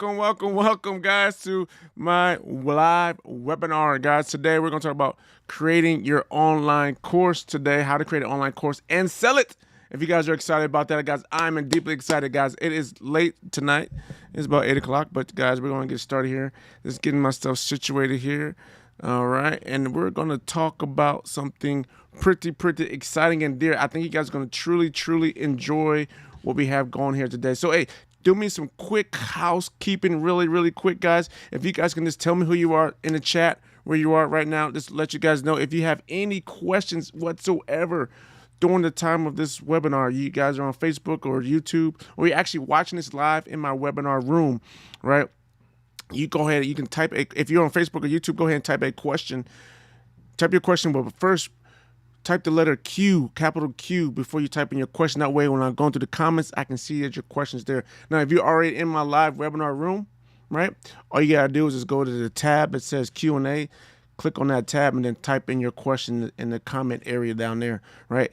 welcome, guys, to my live webinar. Guys, today we're going to talk about creating your online course today, how to create an online course and sell it. If you guys are excited about that, guys, I'm deeply excited, guys. It is late tonight. It's about 8 o'clock, but, guys, we're going to get started here. Just getting my stuff situated here. All right, and we're going to talk about something pretty exciting and dear. I think you guys are going to truly enjoy what we have going here today. So, hey, do me some quick housekeeping really quick, guys. If you guys can just tell me who you are in the chat, where you are right now, just let you guys know. If you have any questions whatsoever during the time of this webinar, you guys are on Facebook or YouTube, or you're actually watching this live in my webinar room, right? You go ahead, you can type, if you're on Facebook or YouTube, go ahead and type a question. Type your question, but first, type the letter Q, capital Q, before you type in your question. That way, when I'm going through the comments, I can see that your question's there. Now, if you're already in my live webinar room, right, all you got to do is just go to the tab that says Q&A, click on that tab, and then type in your question in the comment area down there, right?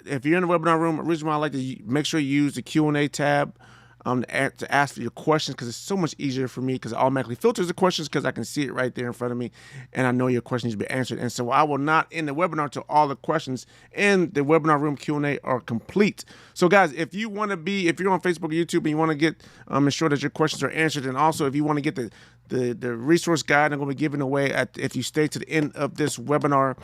If you're in the webinar room, the reason why I like to make sure you use the Q&A tab to ask for your questions, because it's so much easier for me, because it automatically filters the questions because I can see it right there in front of me, and I know your question needs to be answered. And so I will not end the webinar until all the questions in the webinar room Q&A are complete. So, guys, if you're on Facebook or YouTube and you want to get ensure that your questions are answered, and also if you want to get the resource guide I'm going to be giving away if you stay to the end of this webinar,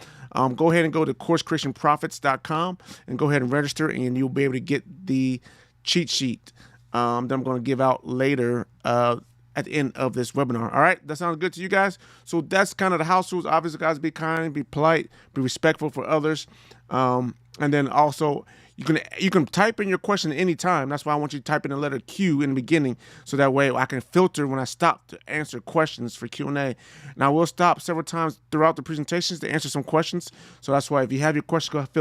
go ahead and go to CourseCreationProfits.com and go ahead and register, and you'll be able to get the cheat sheet that I'm going to give out later at the end of this webinar. All right, that sounds good to you guys? So that's kind of the house rules. Obviously, guys, be kind, be polite, be respectful for others, and then also you can type in your question at any time. That's why I want you to type in the letter Q in the beginning, so that way I can filter when I stop to answer questions for Q&A. Now, we'll stop several times throughout the presentations to answer some questions. So that's why if you have your question, go ahead,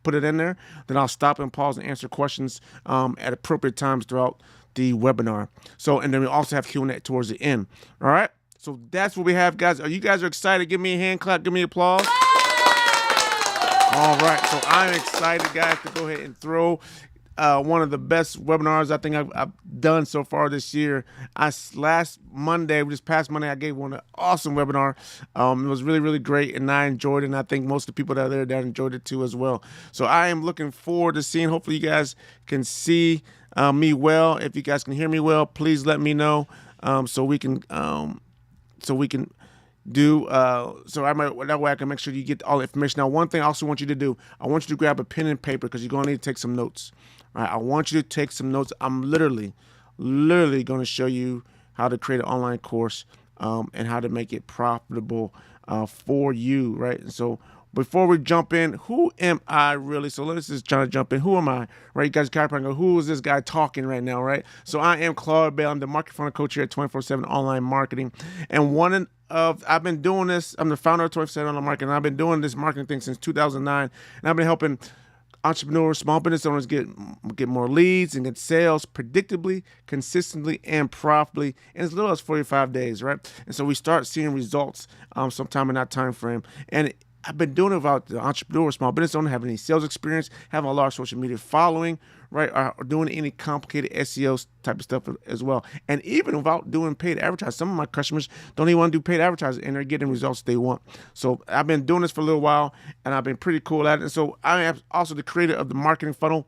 put it in there. Then I'll stop and pause and answer questions at appropriate times throughout the webinar. So, and then we also have Q&A towards the end. All right. So that's what we have, guys. Are you guys excited? Give me a hand clap. Give me applause. All right. So I'm excited, guys, to go ahead and throw one of the best webinars I think I've done so far this year. This past Monday, I gave one an awesome webinar. It was really great, and I enjoyed it, and I think most of the people that are there that enjoyed it too as well. So I am looking forward to seeing. Hopefully, you guys can see me well. If you guys can hear me well, please let me know so we can do that way I can make sure you get all the information. Now, one thing I also want you to do, I want you to grab a pen and paper, because you're going to need to take some notes. All right, I want you to take some notes. I'm literally going to show you how to create an online course and how to make it profitable for you, right? And so before we jump in, who am I really? So let's just try to jump in. Who am I, right? You guys kind of go, who is this guy talking right now, right? So I am Claude Bell. I'm the market funnel coach here at 24/7 Online Marketing. And I've been doing this. I'm the founder of 24/7 Online Marketing. I've been doing this marketing thing since 2009. And I've been helping entrepreneurs, small business owners get more leads and get sales predictably, consistently, and profitably in as little as 45 days, right? And so we start seeing results sometime in that time frame. And I've been doing it without the entrepreneur, small business owner, having any sales experience, having a large social media following, right, or doing any complicated SEO type of stuff as well. And even without doing paid advertising, some of my customers don't even want to do paid advertising, and they're getting results they want. So I've been doing this for a little while, and I've been pretty cool at it. And so I am also the creator of the Marketing Funnel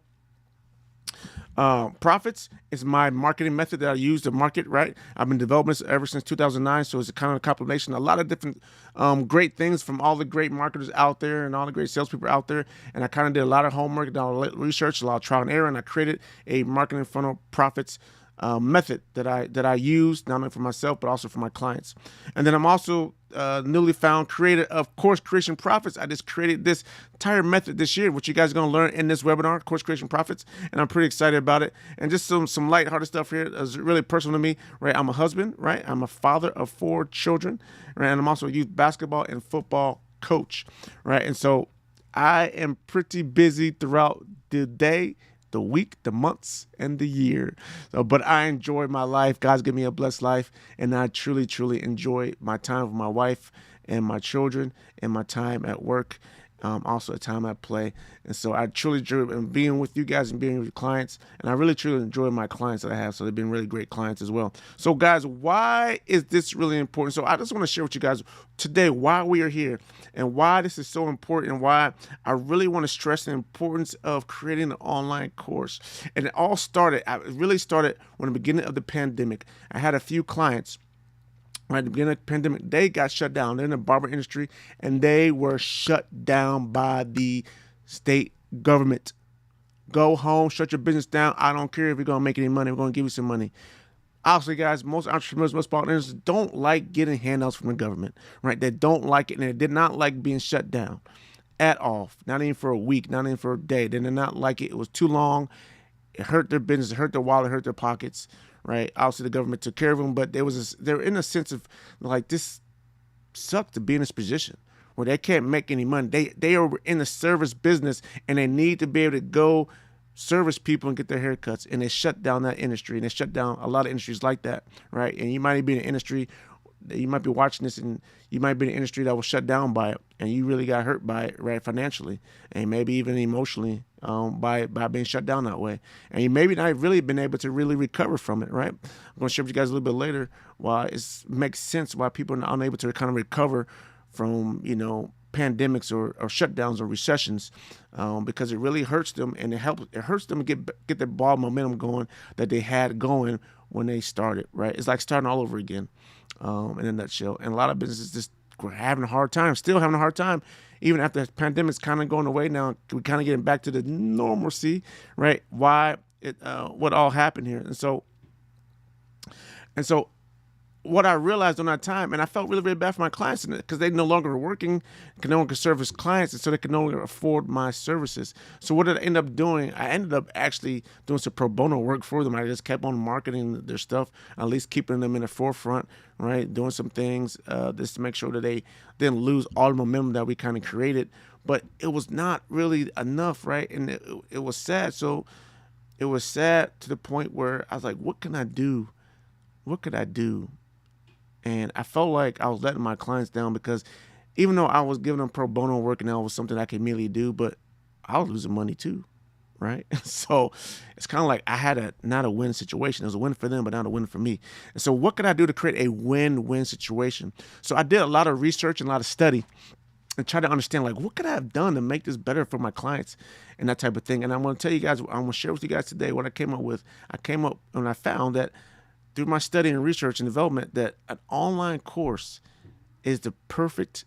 Profits. Is my marketing method that I use to market, right? I've been developing this ever since 2009, so it's a kind of a compilation, a lot of different great things from all the great marketers out there and all the great salespeople out there. And I kind of did a lot of homework, done a lot of research, a lot of trial and error, and I created a Marketing Funnel Profits method that I use not only for myself but also for my clients. And then I'm also newly found creator of Course Creation Profits. I just created this entire method this year, which you guys are going to learn in this webinar, Course Creation Profits, and I'm pretty excited about it. And just some lighthearted stuff here is really personal to me, right? I'm a husband, right? I'm a father of 4 children, right? And I'm also a youth basketball and football coach, right? And so I am pretty busy throughout the day, the week, the months, and the year. So, but I enjoy my life. God's given me a blessed life, and I truly enjoy my time with my wife and my children and my time at work. also a time I play. And so I truly enjoy being with you guys and being with your clients. And I really truly enjoy my clients that I have. So they've been really great clients as well. So guys, why is this really important? So I just want to share with you guys today why we are here and why this is so important and why I really want to stress the importance of creating an online course. And it really started when the beginning of the pandemic. I had a few clients. Right at the beginning of the pandemic, they got shut down. They're in the barber industry, and they were shut down by the state government. Go home, shut your business down. I don't care if you're going to make any money. We're going to give you some money. Obviously, guys, most entrepreneurs, most partners don't like getting handouts from the government, right? They don't like it, and they did not like being shut down at all. Not even for a week, not even for a day. They did not like it. It was too long. It hurt their business, it hurt their wallet, it hurt their pockets, right? Obviously, the government took care of them, but they were in a sense of like, this sucked to be in this position where they can't make any money. They are in the service business, and they need to be able to go service people and get their haircuts, and they shut down that industry, and they shut down a lot of industries like that, right? And you might be in an industry, you might be watching this, and you might be in an industry that was shut down by it, and you really got hurt by it, right, financially, and maybe even emotionally, by being shut down that way, and you maybe not really been able to really recover from it, right? I'm going to share with you guys a little bit later why it makes sense why people are unable to kind of recover from, pandemics or shutdowns or recessions, because it really hurts them, and it hurts them to get their ball momentum going that they had going when they started, right? It's like starting all over again, in a nutshell. And a lot of businesses just were having a hard time, still having a hard time, even after the pandemic's kind of going away now. We're kind of getting back to the normalcy, right? What all happened here. And so what I realized on that time, and I felt really, really bad for my clients because they no longer were working, no longer service clients, and so they could no longer afford my services. So what did I end up doing? I ended up actually doing some pro bono work for them. I just kept on marketing their stuff, at least keeping them in the forefront, right? Doing some things just to make sure that they didn't lose all the momentum that we kind of created. But it was not really enough, right? And it was sad. So it was sad to the point where I was like, what can I do? What could I do? And I felt like I was letting my clients down because even though I was giving them pro bono work and that was something I could immediately do, but I was losing money too, right? So it's kind of like I had not a win situation. It was a win for them, but not a win for me. And so what could I do to create a win-win situation? So I did a lot of research and a lot of study and try to understand, like, what could I have done to make this better for my clients and that type of thing. And I'm going to tell you guys, I'm going to share with you guys today what I came up with. I came up and I found that through my study and research and development that an online course is the perfect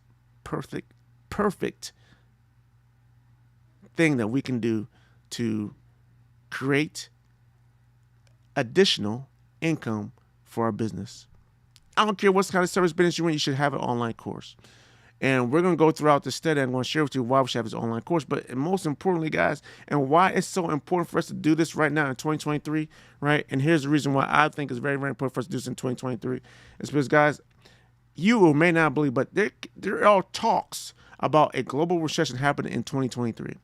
thing that we can do to create additional income for our business. I don't care what kind of service business you're in, you should have an online course. And we're going to go throughout the study. I'm going to share with you why we should have this online course. But most importantly, guys, and why it's so important for us to do this right now in 2023, right? And here's the reason why I think it's very, very important for us to do this in 2023. It's because, guys, you may not believe, but there are talks about a global recession happening in 2023.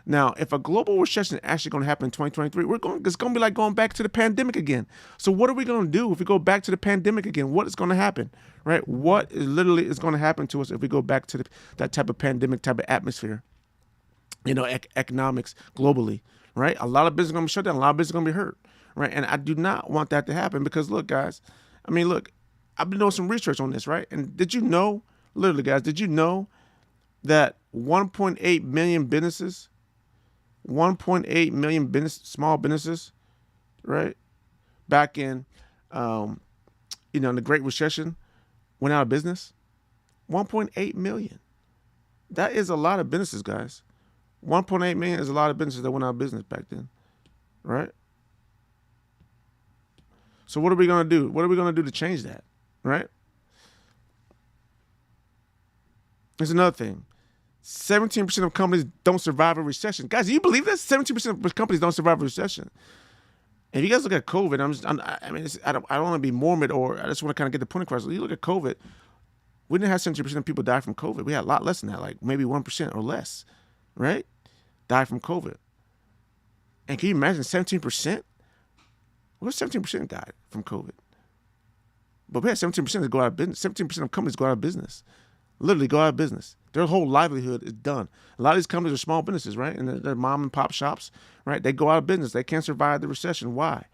Now, if a global recession is actually going to happen in 2023, it's going to be like going back to the pandemic again. So what are we going to do if we go back to the pandemic again? What is going to happen, right? What literally is going to happen to us if we go back to that type of pandemic type of atmosphere, economics globally, right? A lot of business is going to be shut down. A lot of business is going to be hurt, right? And I do not want that to happen because, look, guys, I've been doing some research on this, right? And did you know, literally, guys, did you know that 1.8 million businesses, 1.8 million small businesses, right, back in, in the Great Recession, went out of business? 1.8 million. That is a lot of businesses, guys. 1.8 million is a lot of businesses that went out of business back then, right? So what are we going to do? What are we going to do to change that, right? There's another thing. 17% of companies don't survive a recession. Guys, do you believe that? 17% of companies don't survive a recession. And if you guys look at COVID, I don't want to be morbid, or I just want to kind of get the point across. You look at COVID, we didn't have 17% of people die from COVID. We had a lot less than that, like maybe 1% or less, right? Die from COVID. And can you imagine 17%? What if 17% died from COVID? But we had 17% that go out of business. 17% of companies go out of business. literally go out of business. Their whole livelihood is done. A lot of these companies are small businesses, right? And they're mom and pop shops, right? They go out of business. They can't survive the recession. Why?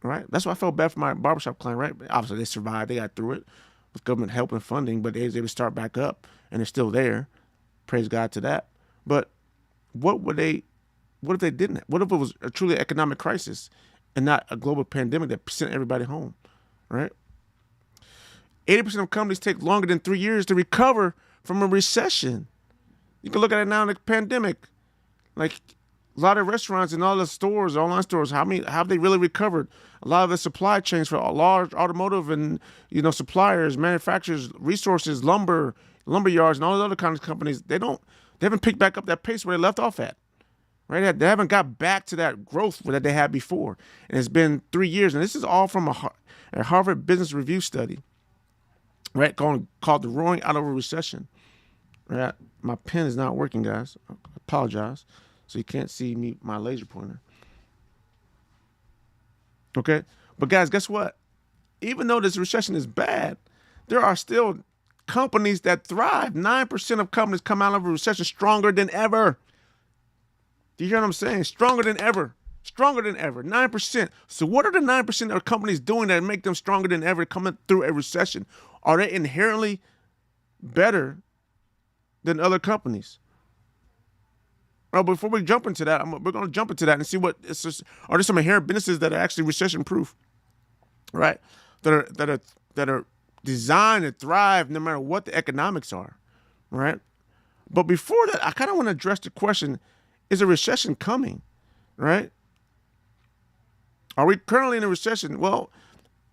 Right? That's why I felt bad for my barbershop client, right? Obviously, they survived. They got through it with government help and funding, but they was able to start back up, and they're still there. Praise God to that. But what would they? What if they didn't? What if it was a truly economic crisis and not a global pandemic that sent everybody home, right? 80% of companies take longer than 3 years to recover from a recession. You can look at it now in the pandemic. Like a lot of restaurants and all the stores, online stores, how have they really recovered? A lot of the supply chains for large automotive and suppliers, manufacturers, resources, lumber yards, and all those other kinds of companies, they haven't picked back up that pace where they left off at. Right? They haven't got back to that growth that they had before. And it's been 3 years. And this is all from a Harvard Business Review study, right? Called The Roaring Out of a Recession. Right? My pen is not working, guys. I apologize. So you can't see my laser pointer. Okay? But guys, guess what? Even though this recession is bad, there are still companies that thrive. 9% of companies come out of a recession stronger than ever. Do you hear what I'm saying? Stronger than ever. Stronger than ever. 9%. So what are the 9% of companies doing that make them stronger than ever coming through a recession? Are they inherently better than other companies? Well, before we jump into that, we're going to jump into that and see are there some inherent businesses that are actually recession proof, right? That are designed to thrive no matter what the economics are, right? But before that, I kind of want to address the question: is a recession coming, right? Are we currently in a recession? Well,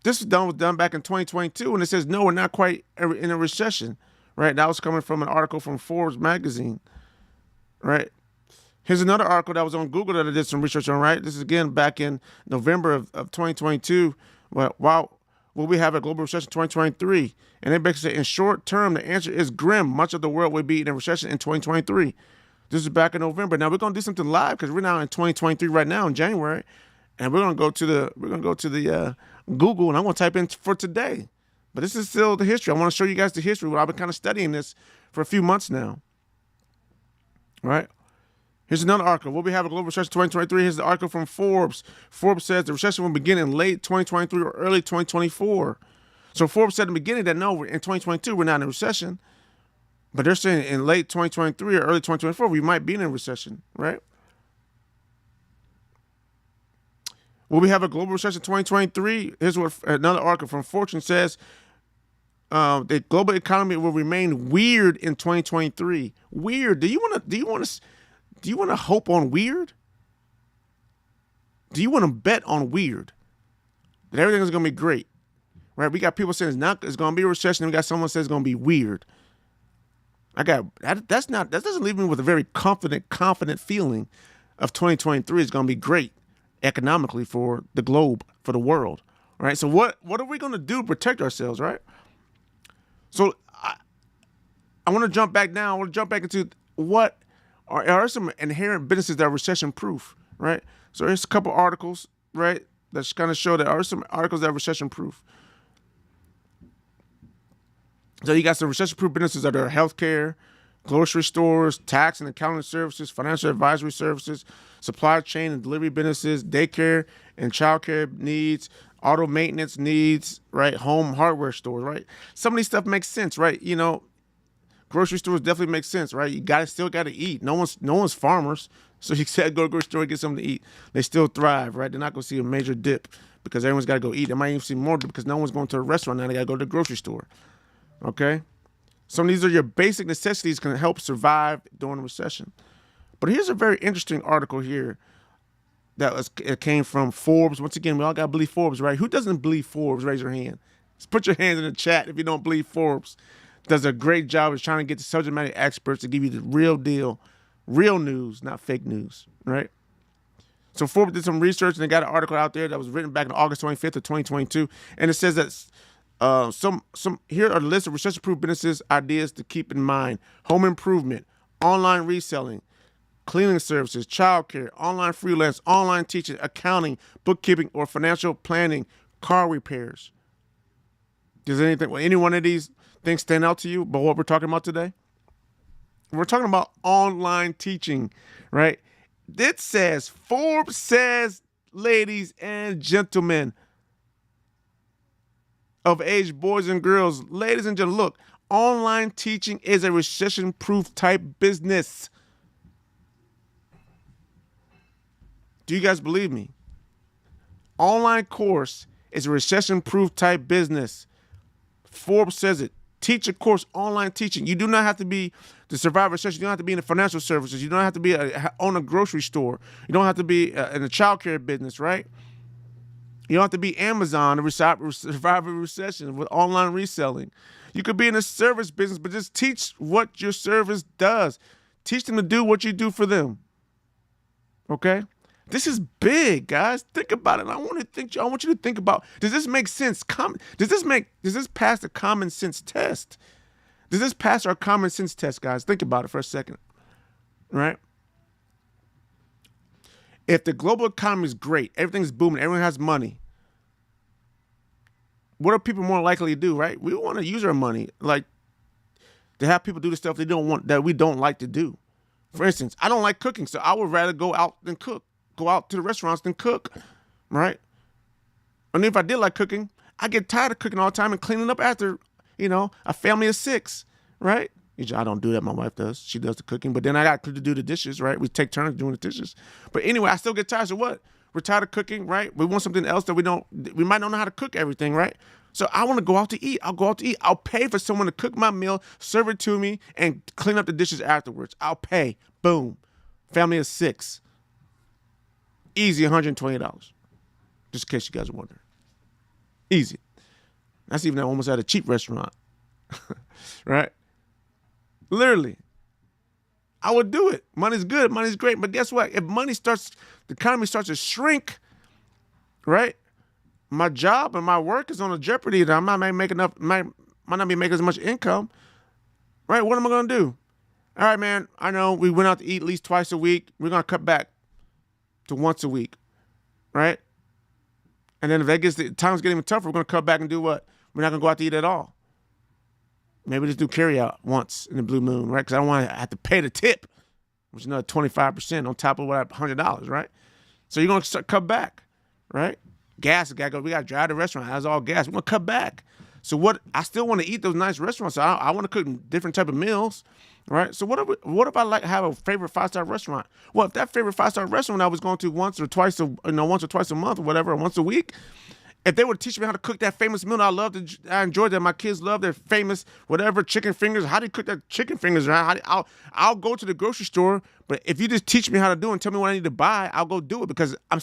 this was done back in 2022, and it says, no, we're not quite in a recession, right? That was coming from an article from Forbes magazine, right? Here's another article that was on Google that I did some research on, right? This is, again, back in November of 2022. Will we have a global recession in 2023? And they basically say, in short term, the answer is grim. Much of the world will be in a recession in 2023. This is back in November. Now we're gonna do something live because we're now in 2023 right now in January, and we're gonna go to the Google, and I'm gonna type in for today. But this is still the history. I want to show you guys the history. Well, I've been kind of studying this for a few months now. All right. Here's another article. Will we have a global recession in 2023? Here's the article from Forbes. Forbes says the recession will begin in late 2023 or early 2024. So Forbes said in the beginning that no, in 2022 we're not in a recession. But they're saying in late 2023 or early 2024, we might be in a recession, right? Will we have a global recession in 2023? Here's what another article from Fortune says. The global economy will remain weird in 2023. Weird. Do you want to hope on weird? Do you want to bet on weird? That everything is going to be great, right? We got people saying it's going to be a recession, and we got someone says it's going to be weird. That doesn't leave me with a very confident feeling of 2023 is going to be great economically for the globe, for the world, right? So what are we going to do to protect ourselves, right? So I want to jump back now. I want to jump back into what are some inherent businesses that are recession proof, right? So here's a couple articles, right, that kind of show that are some articles that are recession proof. So you got some recession-proof businesses that are healthcare, grocery stores, tax and accounting services, financial advisory services, supply chain and delivery businesses, daycare and childcare needs, auto maintenance needs, right? Home hardware stores, right? Some of these stuff makes sense, right? Grocery stores definitely make sense, right? You still got to eat. No one's farmers, so you said go to the grocery store and get something to eat. They still thrive, right? They're not going to see a major dip because everyone's got to go eat. They might even see more because no one's going to a restaurant now. They got to go to the grocery store. Okay, some of these are your basic necessities can help survive during a recession. But here's a very interesting article here it came from Forbes. Once again, we all got to believe Forbes, right? Who doesn't believe Forbes? Raise your hand. Just put your hands in the chat if you don't believe Forbes. Does a great job of trying to get the subject matter experts to give you the real deal, real news, not fake news, right? So Forbes did some research and they got an article out there that was written back on August 25th of 2022, and it says that. Here are the list of recession-proof businesses ideas to keep in mind: home improvement, online reselling, cleaning services, childcare, online freelance, online teaching, accounting, bookkeeping, or financial planning, car repairs. Does any one of these things stand out to you about what we're talking about today? We're talking about online teaching, right? It says, Forbes says, ladies and gentlemen of age, boys and girls, ladies and gentlemen, look, online teaching is a recession-proof type business. Do you guys believe me? Online course is a recession-proof type business. Forbes says it. Teach a course, online teaching. You do not have to be to survive recession. You don't have to be in the financial services. You don't have to be own a grocery store. You don't have to be in the childcare business, right? You don't have to be Amazon to survive a recession with online reselling. You could be in a service business, but just teach what your service does. Teach them to do what you do for them. Okay? This is big, guys. Think about it. I want you to think about, does this make sense? Does this pass the common sense test? Does this pass our common sense test, guys? Think about it for a second. Right? If the global economy is great, everything's booming, everyone has money, what are people more likely to do, right? We want to use our money, like, to have people do the stuff that we don't like to do. For instance, I don't like cooking, so I would rather go out than cook. Go out to the restaurants than cook, right? And if I did like cooking, I get tired of cooking all the time and cleaning up after, a family of 6, right? I don't do that. My wife does. She does the cooking, but then I got to do the dishes, right? We take turns doing the dishes. But anyway, I still get tired. So what? We're tired of cooking, right? We want something else that we might not know how to cook everything, right? So I want to go out to eat. I'll go out to eat. I'll pay for someone to cook my meal, serve it to me, and clean up the dishes afterwards. I'll pay. Boom. Family of 6. Easy, $120. Just in case you guys are wondering. Easy. That's even almost at a cheap restaurant. Right? Literally. I would do it. Money's good. Money's great. But guess what? If the economy starts to shrink, right? My job and my work is on a jeopardy that I'm not making might not be making as much income. Right? What am I going to do? All right, man. I know we went out to eat at least twice a week. We're going to cut back to once a week, right? And then if times get even tougher, we're going to cut back and do what? We're not going to go out to eat at all. Maybe just do carry out once in the blue moon, right? Because I don't want to have to pay the tip, which is another 25% on top of what $100, right? So you're going to cut back, right? Gas, we got to drive to the restaurant. That's all gas. We're going to cut back. So what? I still want to eat those nice restaurants. So I want to cook different type of meals, right? So what if I have a favorite 5-star restaurant? Well, if that favorite 5-star restaurant I was going to once or twice a month or whatever, or once a week, if they would teach me how to cook that famous meal I enjoyed that, my kids love their famous whatever chicken fingers. How do you cook that chicken fingers? Right? I'll go to the grocery store, but if you just teach me how to do it and tell me what I need to buy, I'll go do it because I'm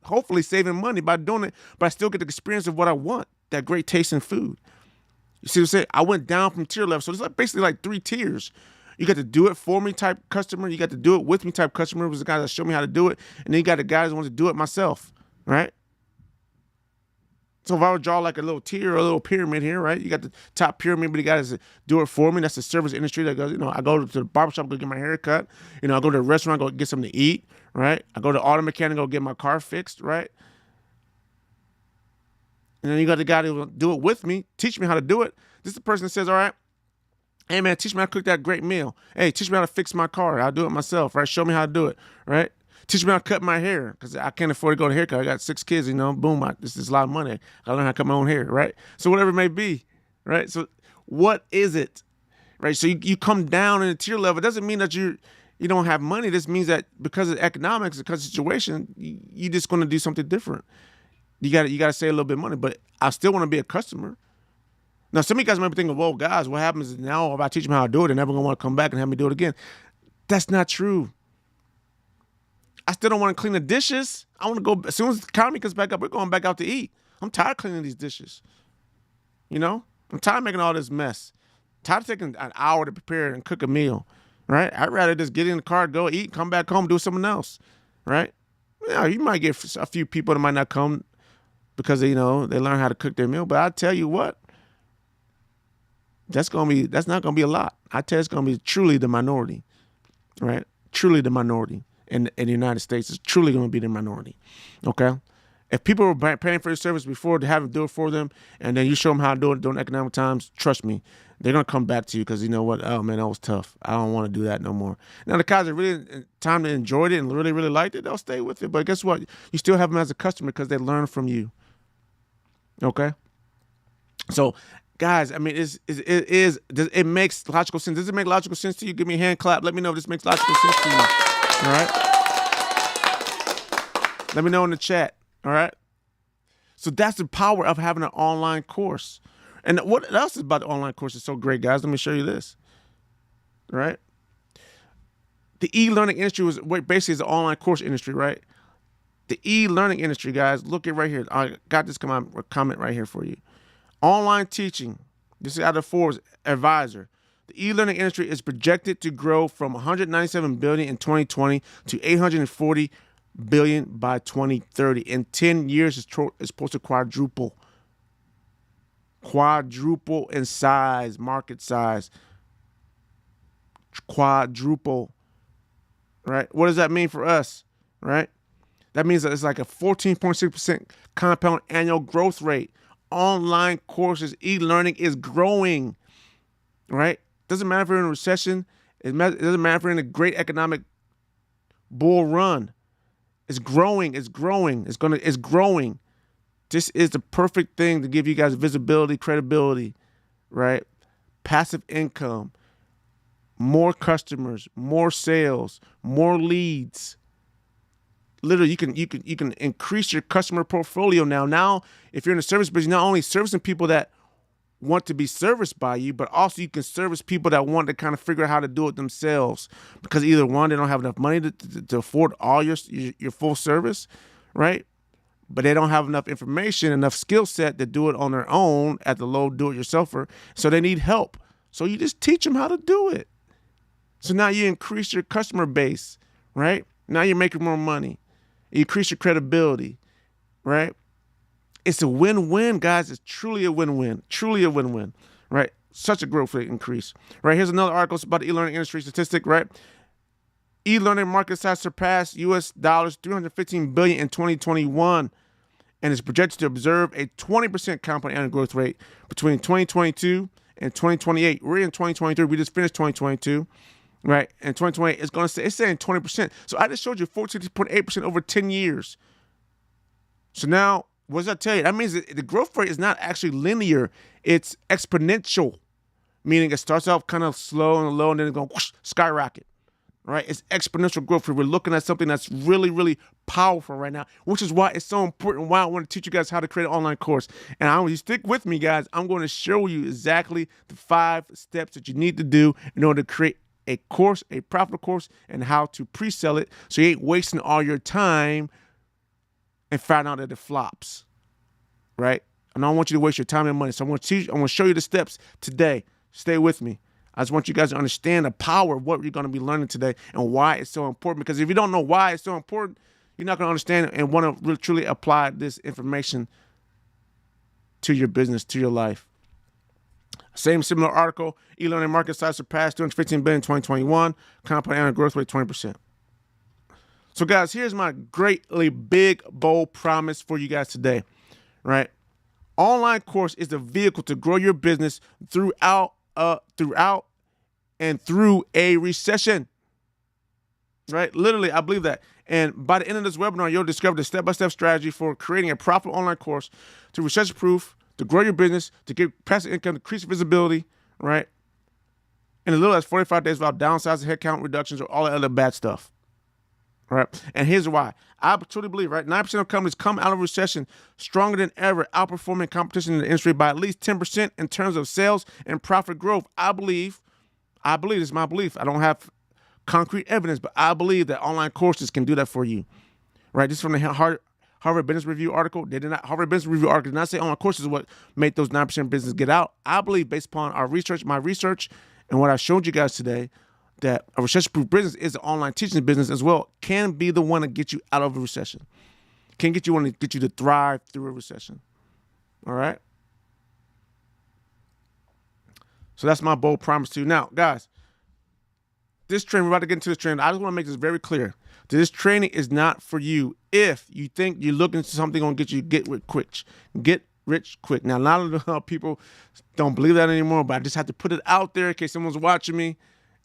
hopefully saving money by doing it, but I still get the experience of what I want, that great tasting food. You see what I'm saying? I went down from tier level. So it's basically like 3 tiers. You got to do it for me type customer. You got to do it with me type customer. It was the guy that showed me how to do it. And then you got the guys that want to do it myself, right? So if I would draw like a little tier or a little pyramid here, right? You got the top pyramid, but the guys that do it for me. That's the service industry that goes, I go to the barbershop, go get my hair cut. I go to the restaurant, go get something to eat, right? I go to the auto mechanic, go get my car fixed, right? And then you got the guy that will do it with me, teach me how to do it. This is the person that says, all right, hey, man, teach me how to cook that great meal. Hey, teach me how to fix my car. I'll do it myself, right? Show me how to do it, right? Teach me how to cut my hair because I can't afford to go to a haircut. I got 6 kids, boom, this is a lot of money. I learn how to cut my own hair, right? So whatever it may be, right? So what is it, right? So you come down in a tier level. It doesn't mean that you don't have money. This means that because of economics, because of the situation, you're just going to do something different. You got to save a little bit of money, but I still want to be a customer. Now, some of you guys might be thinking, well, guys, what happens is now if I teach them how to do it, they're never going to want to come back and have me do it again. That's not true. I still don't want to clean the dishes. I want to go, as soon as the economy comes back up, we're going back out to eat. I'm tired of cleaning these dishes. I'm tired of making all this mess. Tired of taking an hour to prepare and cook a meal, right? I'd rather just get in the car, go eat, come back home, do something else, right? Yeah, you might get a few people that might not come because they learn how to cook their meal. But I tell you what, that's not gonna be a lot. I tell you, it's gonna be truly the minority, right? Truly the minority in the United States is truly gonna be the minority. Okay, if people were paying for your service before to have them do it for them, and then you show them how to do it during economic times, trust me, they're going to come back to you because you know what? Oh, man, that was tough. I don't want to do that no more. Now, the guys that really time to enjoyed it and really, really liked it, they'll stay with it. But guess what? You still have them as a customer because they learn from you. Okay? So, guys, I mean, it makes logical sense. Does it make logical sense to you? Give me a hand clap. Let me know if this makes logical sense to you. All right? Let me know in the chat. All right? So that's the power of having an online course. And what else is about the online course is so great, guys? Let me show you this. All right? The e-learning industry was basically is the online course industry, right? The e-learning industry, guys, look at right here. I got this comment right here for you. Online teaching. This is out of Forbes Advisor. The e-learning industry is projected to grow from 197 billion in 2020 to 840 billion by 2030. In 10 years, it's supposed to quadruple in size, market size. Quadruple. Right? What does that mean for us? Right? That means that it's like a 14.6% compound annual growth rate. Online courses, e-learning is growing. Right? Doesn't matter if we're in a recession. It doesn't matter if we're in a great economic bull run. It's growing. It's growing. It's growing. This is the perfect thing to give you guys visibility, credibility, right? Passive income, more customers, more sales, more leads. Literally, you can increase your customer portfolio now. Now, if you're in a service business, not only servicing people that want to be serviced by you, but also you can service people that want to kind of figure out how to do it themselves. Because either one, they don't have enough money to afford all your full service, right? But they don't have enough information, enough skill set to do it on their own at the low do-it-yourselfer. So they need help. So you just teach them how to do it. So now you increase your customer base, right? Now you're making more money. You increase your credibility, right? It's a win-win, guys. It's truly a win-win. Truly a win-win, right? Such a growth rate increase, right? Here's another article about the e-learning industry statistic, right? E-learning market size surpassed US dollars $315 billion in 2021 and is projected to observe a 20% compound annual growth rate between 2022 and 2028. We're in 2023. We just finished 2022, right? And 2028 is going to say, it's saying 20%. So I just showed you 14.8% over 10 years. So now, what does that tell you? That means that the growth rate is not actually linear. It's exponential, meaning it starts off kind of slow and low and then it's going to whoosh, skyrocket, right? It's exponential growth rate. We're looking at something that's really, really powerful right now, which is why it's so important, why I want to teach you guys how to create an online course. And I want you to stick with me, guys. I'm going to show you exactly the 5 steps that you need to do in order to create a course, a profitable course, and how to pre-sell it so you ain't wasting all your time and find out that it flops, right? And I don't want you to waste your time and money. So I'm going to show you the steps today. Stay with me. I just want you guys to understand the power of what you're going to be learning today and why it's so important. Because if you don't know why it's so important, you're not going to understand and want to really, truly apply this information to your business, to your life. Similar article, e-learning market size surpassed $215 billion in 2021, compound annual growth rate 20%. So guys, here's my greatly big, bold promise for you guys today, right? Online course is the vehicle to grow your business throughout and through a recession, right? Literally, I believe that. And by the end of this webinar, you'll discover the step-by-step strategy for creating a profitable online course to recession-proof, to grow your business, to get passive income, to increase visibility, right? In as little as 45 days without downsizing, headcount reductions, or all that other bad stuff. All right. And here's why. I truly believe, right? 9% of companies come out of recession stronger than ever, outperforming competition in the industry by at least 10% in terms of sales and profit growth. I believe, this is my belief. I don't have concrete evidence, but I believe that online courses can do that for you, right? This is from the Harvard Business Review article. Harvard Business Review article did not say online courses is what made those 9% business get out. I believe, based upon our research, my research, and what I showed you guys today, that a recession-proof business is an online teaching business as well, can be the one to get you out of a recession. Can get you to thrive through a recession. All right? So that's my bold promise to you. Now, guys, this training, we're about to get into this training. I just want to make this very clear. This training is not for you if you think you're looking for something going to get rich quick. Get rich quick. Now, a lot of people don't believe that anymore, but I just have to put it out there in case someone's watching me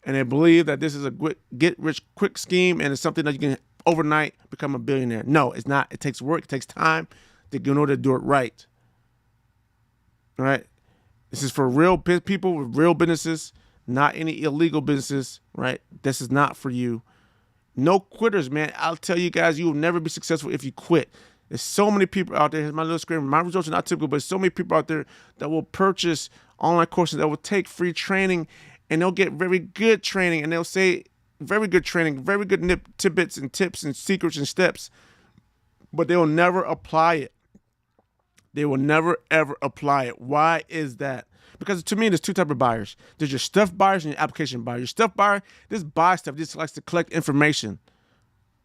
and they believe that this is a get rich quick scheme and it's something that you can overnight become a billionaire. No, it's not. It takes work. It takes time in order to do it right. All right. This is for real people with real businesses, not any illegal businesses, right? This is not for you. No quitters, man. I'll tell you guys, you will never be successful if you quit. There's so many people out there. Here's my little screen. My results are not typical, but there's so many people out there that will purchase online courses, that will take free training, and they'll get very good training, and they'll say very good training, very good tidbits and tips and secrets and steps, but they will never apply it. They will never, ever apply it. Why is that? Because to me, there's two types of buyers. There's your stuff buyers and your application buyer. Your stuff buyer, this buys stuff, just likes to collect information.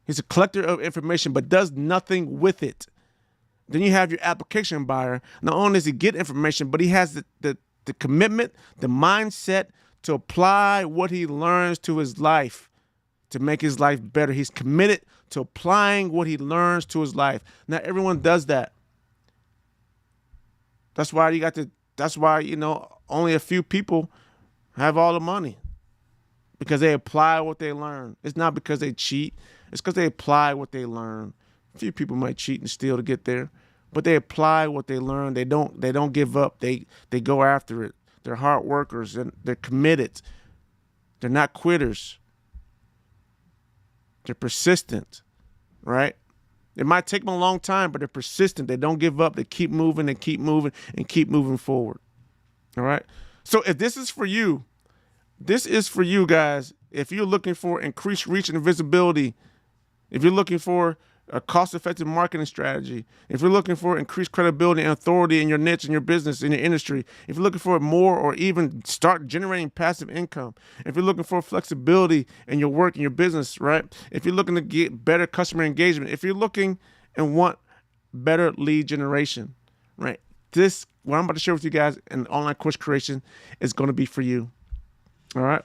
He's a collector of information, but does nothing with it. Then you have your application buyer. Not only does he get information, but he has the commitment, the mindset to apply what he learns to his life to make his life better. He's committed to applying what he learns to his life. Not everyone does that. That's why only a few people have all the money, because they apply what they learn. It's not because they cheat. It's because they apply what they learn. A few people might cheat and steal to get there, but they apply what they learn. They don't give up. They go after it. They're hard workers and they're committed. They're not quitters. They're persistent, right? It might take them a long time, but they're persistent. They don't give up. They keep moving and keep moving and keep moving forward. All right. So if this is for you, this is for you guys. If you're looking for increased reach and visibility, if you're looking for a cost-effective marketing strategy, if you're looking for increased credibility and authority in your niche, in your business, in your industry, if you're looking for more or even start generating passive income, if you're looking for flexibility in your work, in your business, right? If you're looking to get better customer engagement, if you're looking and want better lead generation, right? What I'm about to share with you guys in online course creation is going to be for you. All right.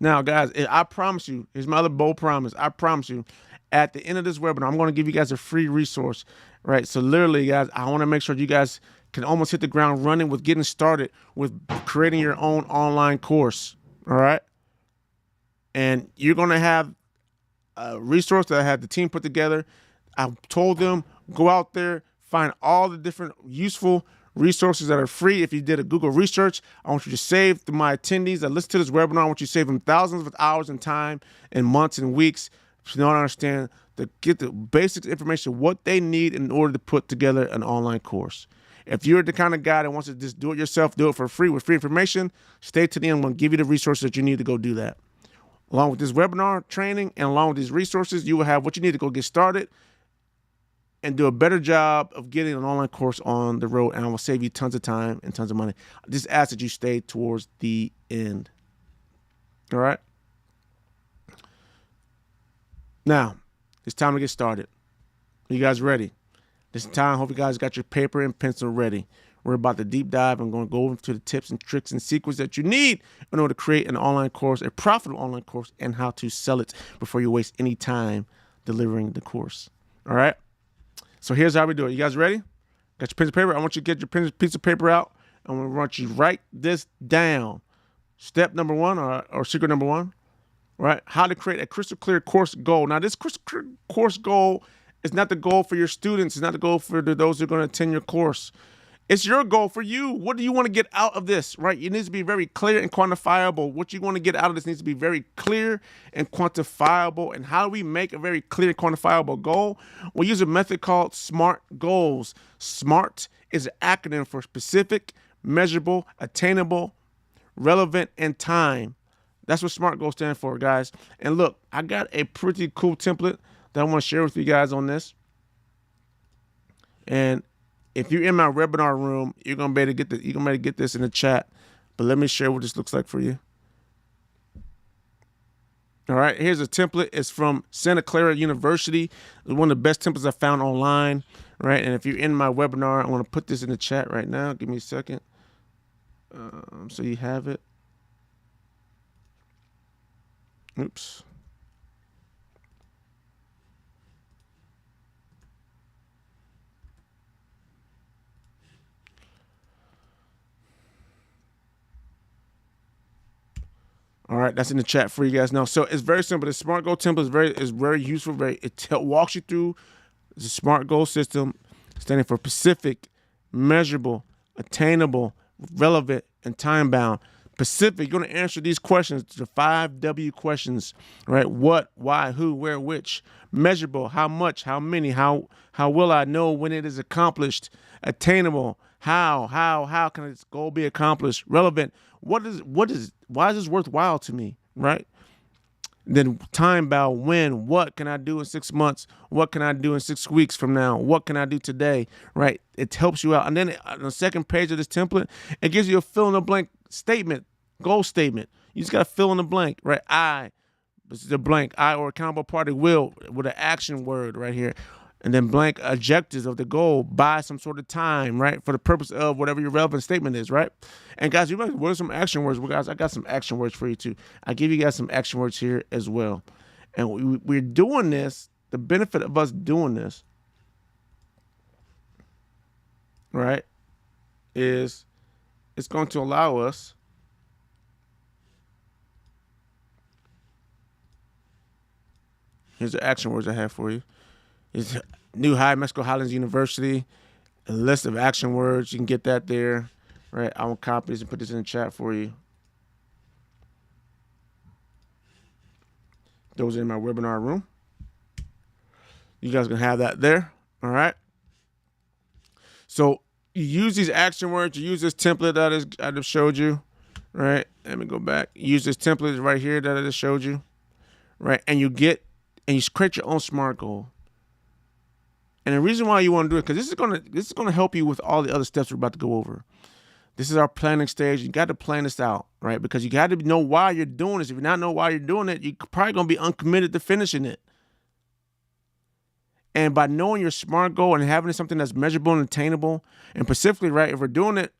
Now, guys, I promise you, here's my other bold promise. I promise you, at the end of this webinar, I'm going to give you guys a free resource, right? So literally, guys, I want to make sure you guys can almost hit the ground running with getting started with creating your own online course, all right? And you're going to have a resource that I had the team put together. I told them, go out there, find all the different useful resources that are free. If you did a Google research, I want you to save to my attendees that listen to this webinar. I want you to save them thousands of hours and time and months and weeks to know and understand, to get the basic information, what they need in order to put together an online course. If you're the kind of guy that wants to just do it yourself, do it for free with free information, stay to the end. I'm going to give you the resources that you need to go do that. Along with this webinar training and along with these resources, you will have what you need to go get started and do a better job of getting an online course on the road, and I will save you tons of time and tons of money. I just ask that you stay towards the end. All right? Now, it's time to get started. Are you guys ready? This time, hope you guys got your paper and pencil ready. We're about to deep dive. I'm going to go into the tips and tricks and secrets that you need in order to create an online course, a profitable online course, and how to sell it before you waste any time delivering the course. All right? So here's how we do it. You guys ready? Got your pen and paper? I want you to get your piece of paper out. I want you to write this down. Step number one, or secret number one. Right? How to create a crystal clear course goal. Now, this crystal clear course goal is not the goal for your students. It's not the goal for those who are going to attend your course. It's your goal for you. What do you want to get out of this, right? It needs to be very clear and quantifiable. What you want to get out of this needs to be very clear and quantifiable. And how do we make a very clear and quantifiable goal? We use a method called SMART goals. SMART is an acronym for specific, measurable, attainable, relevant, and time. That's what SMART goals stand for, guys. And look, I got a pretty cool template that I want to share with you guys on this. And if you're in my webinar room, you're gonna be able to get this in the chat. But let me share what this looks like for you. All right, here's a template. It's from Santa Clara University. It's one of the best templates I found online. Right, and if you're in my webinar, I want to put this in the chat right now. Give me a second. So you have it. Oops. All right, that's in the chat for you guys now. So it's very simple. The SMART goal template is very useful. It walks you through the SMART goal system, standing for specific, measurable, attainable, relevant, and time bound. Specific, you're going to answer these questions, the 5W questions, right? What, why, who, where, which. Measurable, how much, how many, how will I know when it is accomplished? Attainable, how can this goal be accomplished? Relevant, why is this worthwhile to me, right? Then time bound, when, what can I do in 6 months? What can I do in 6 weeks from now? What can I do today, right? It helps you out. And then on the second page of this template, it gives you a fill in the blank statement, goal statement. You just got to fill in the blank, right? This is the blank, I or accountable party will, with an action word right here. And then blank objectives of the goal by some sort of time, right? For the purpose of whatever your relevant statement is, right? And guys, you remember, what are some action words? Well, guys, I got some action words for you too. I give you guys some action words here as well. And we're doing this, the benefit of us doing this, right, is it's going to allow us here's the action words I have for you. It's New High Mexico Highlands University, a list of action words. You can get that there, right? I will copy this and put this in the chat for you. Those are in my webinar room. You guys can have that there, all right? So you use these action words. You use this template that I just showed you, right? Let me go back. Use this template right here that I just showed you, right? And you create your own SMART goal. And the reason why you want to do it, because this is gonna help you with all the other steps we're about to go over. This is our planning stage. You got to plan this out, right? Because you got to know why you're doing this. If you not know why you're doing it, you're probably gonna be uncommitted to finishing it. And by knowing your SMART goal and having something that's measurable and attainable, and specifically, right, if we're doing it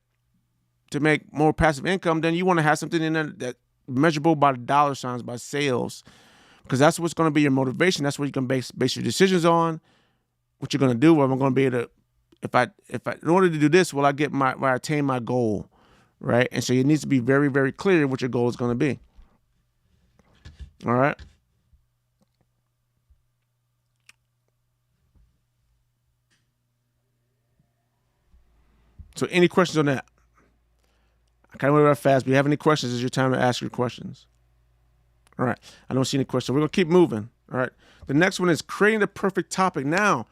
to make more passive income, then you want to have something in there that measurable by the dollar signs, by sales, because that's what's going to be your motivation. That's what you can base your decisions on. What you're going to do, what I'm going to be able to, if I, in order to do this, will I attain my goal, right? And so it needs to be very, very clear what your goal is going to be. All right. So any questions on that? I kind of went that fast. If you have any questions, it's your time to ask your questions. All right. I don't see any questions. We're going to keep moving. All right. The next one is creating the perfect topic. Now,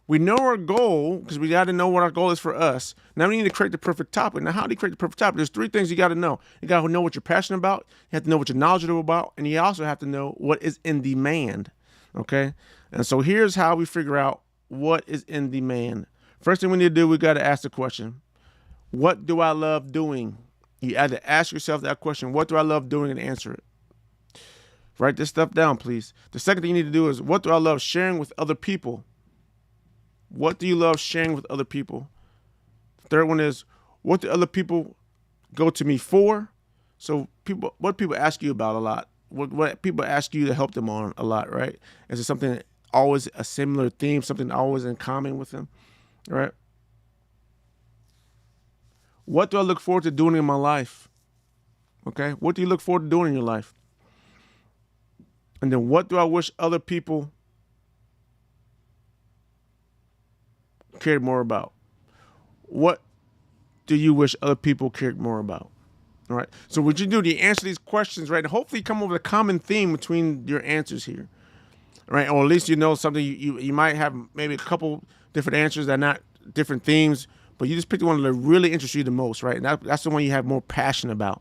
we know our goal because we got to know what our goal is for us. Now we need to create the perfect topic. Now, how do you create the perfect topic? There's 3 things you got to know. You got to know what you're passionate about. You have to know what you're knowledgeable about. And you also have to know what is in demand. Okay. And so here's how we figure out what is in demand. First thing we need to do, we got to ask the question, what do I love doing? You had to ask yourself that question, what do I love doing, and answer it. Write this stuff down, please. The second thing you need to do is, what do I love sharing with other people? What do you love sharing with other people? The third one is, what do other people go to me for? So what people ask you about a lot, what people ask you to help them on a lot, right? Is it something always a similar theme, something always in common with them, right? What do I look forward to doing in my life? Okay, what do you look forward to doing in your life? And then what do I wish other people cared more about? What do you wish other people cared more about? All right. So what you do, you answer these questions, right? And hopefully you come up with a common theme between your answers here, right? Or at least you know something. You might have maybe a couple different answers that are not different themes, but you just pick the one that really interests you the most, right? And that's the one you have more passion about.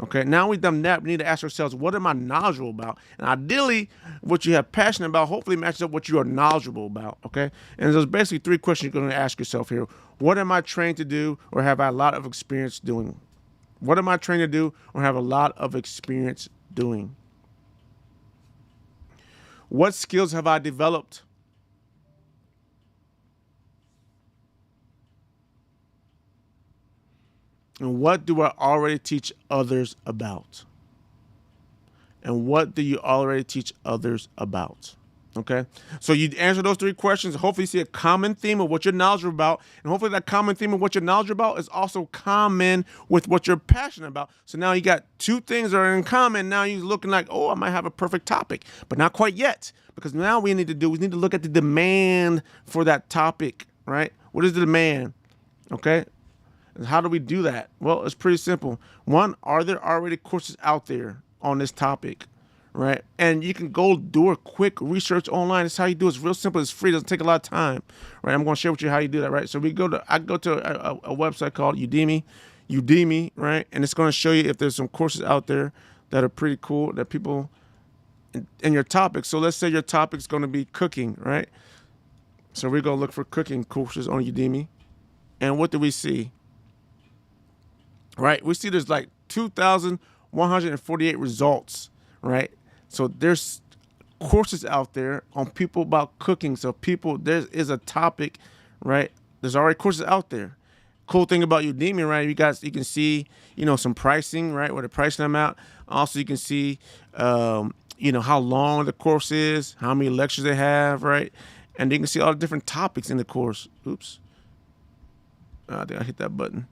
Okay, now we've done that, we need to ask ourselves, what am I knowledgeable about? And ideally, what you have passion about hopefully matches up what you are knowledgeable about, okay? And there's basically 3 questions you're going to ask yourself here. What am I trained to do, or have I a lot of experience doing? What am I trained to do, or have a lot of experience doing? What skills have I developed? And what do I already teach others about? And what do you already teach others about? Okay, so you answer those 3 questions. Hopefully, you see a common theme of what you're knowledgeable about, and hopefully, that common theme of what you're knowledgeable about is also common with what you're passionate about. So now you got 2 things that are in common. Now you're looking like, oh, I might have a perfect topic, but not quite yet, because now we need to look at the demand for that topic, right? What is the demand? Okay, and how do we do that? Well, it's pretty simple. One, are there already courses out there on this topic? Right, and you can go do a quick research online. It's how you do it. It's real simple. It's free. It doesn't take a lot of time. Right, I'm going to share with you how you do that. Right, so I go to a website called Udemy, right, and it's going to show you if there's some courses out there that are pretty cool that people in your topic. So let's say your topic is going to be cooking, right? So we go look for cooking courses on Udemy, and what do we see? Right, we see there's like 2,148 results. Right. So there's courses out there on people about cooking. So there is a topic, right? There's already courses out there. Cool thing about Udemy, right? You can see, some pricing, right? Where they're pricing them out. Also, you can see, how long the course is, how many lectures they have, right? And you can see all the different topics in the course. Oops. I think I hit that button.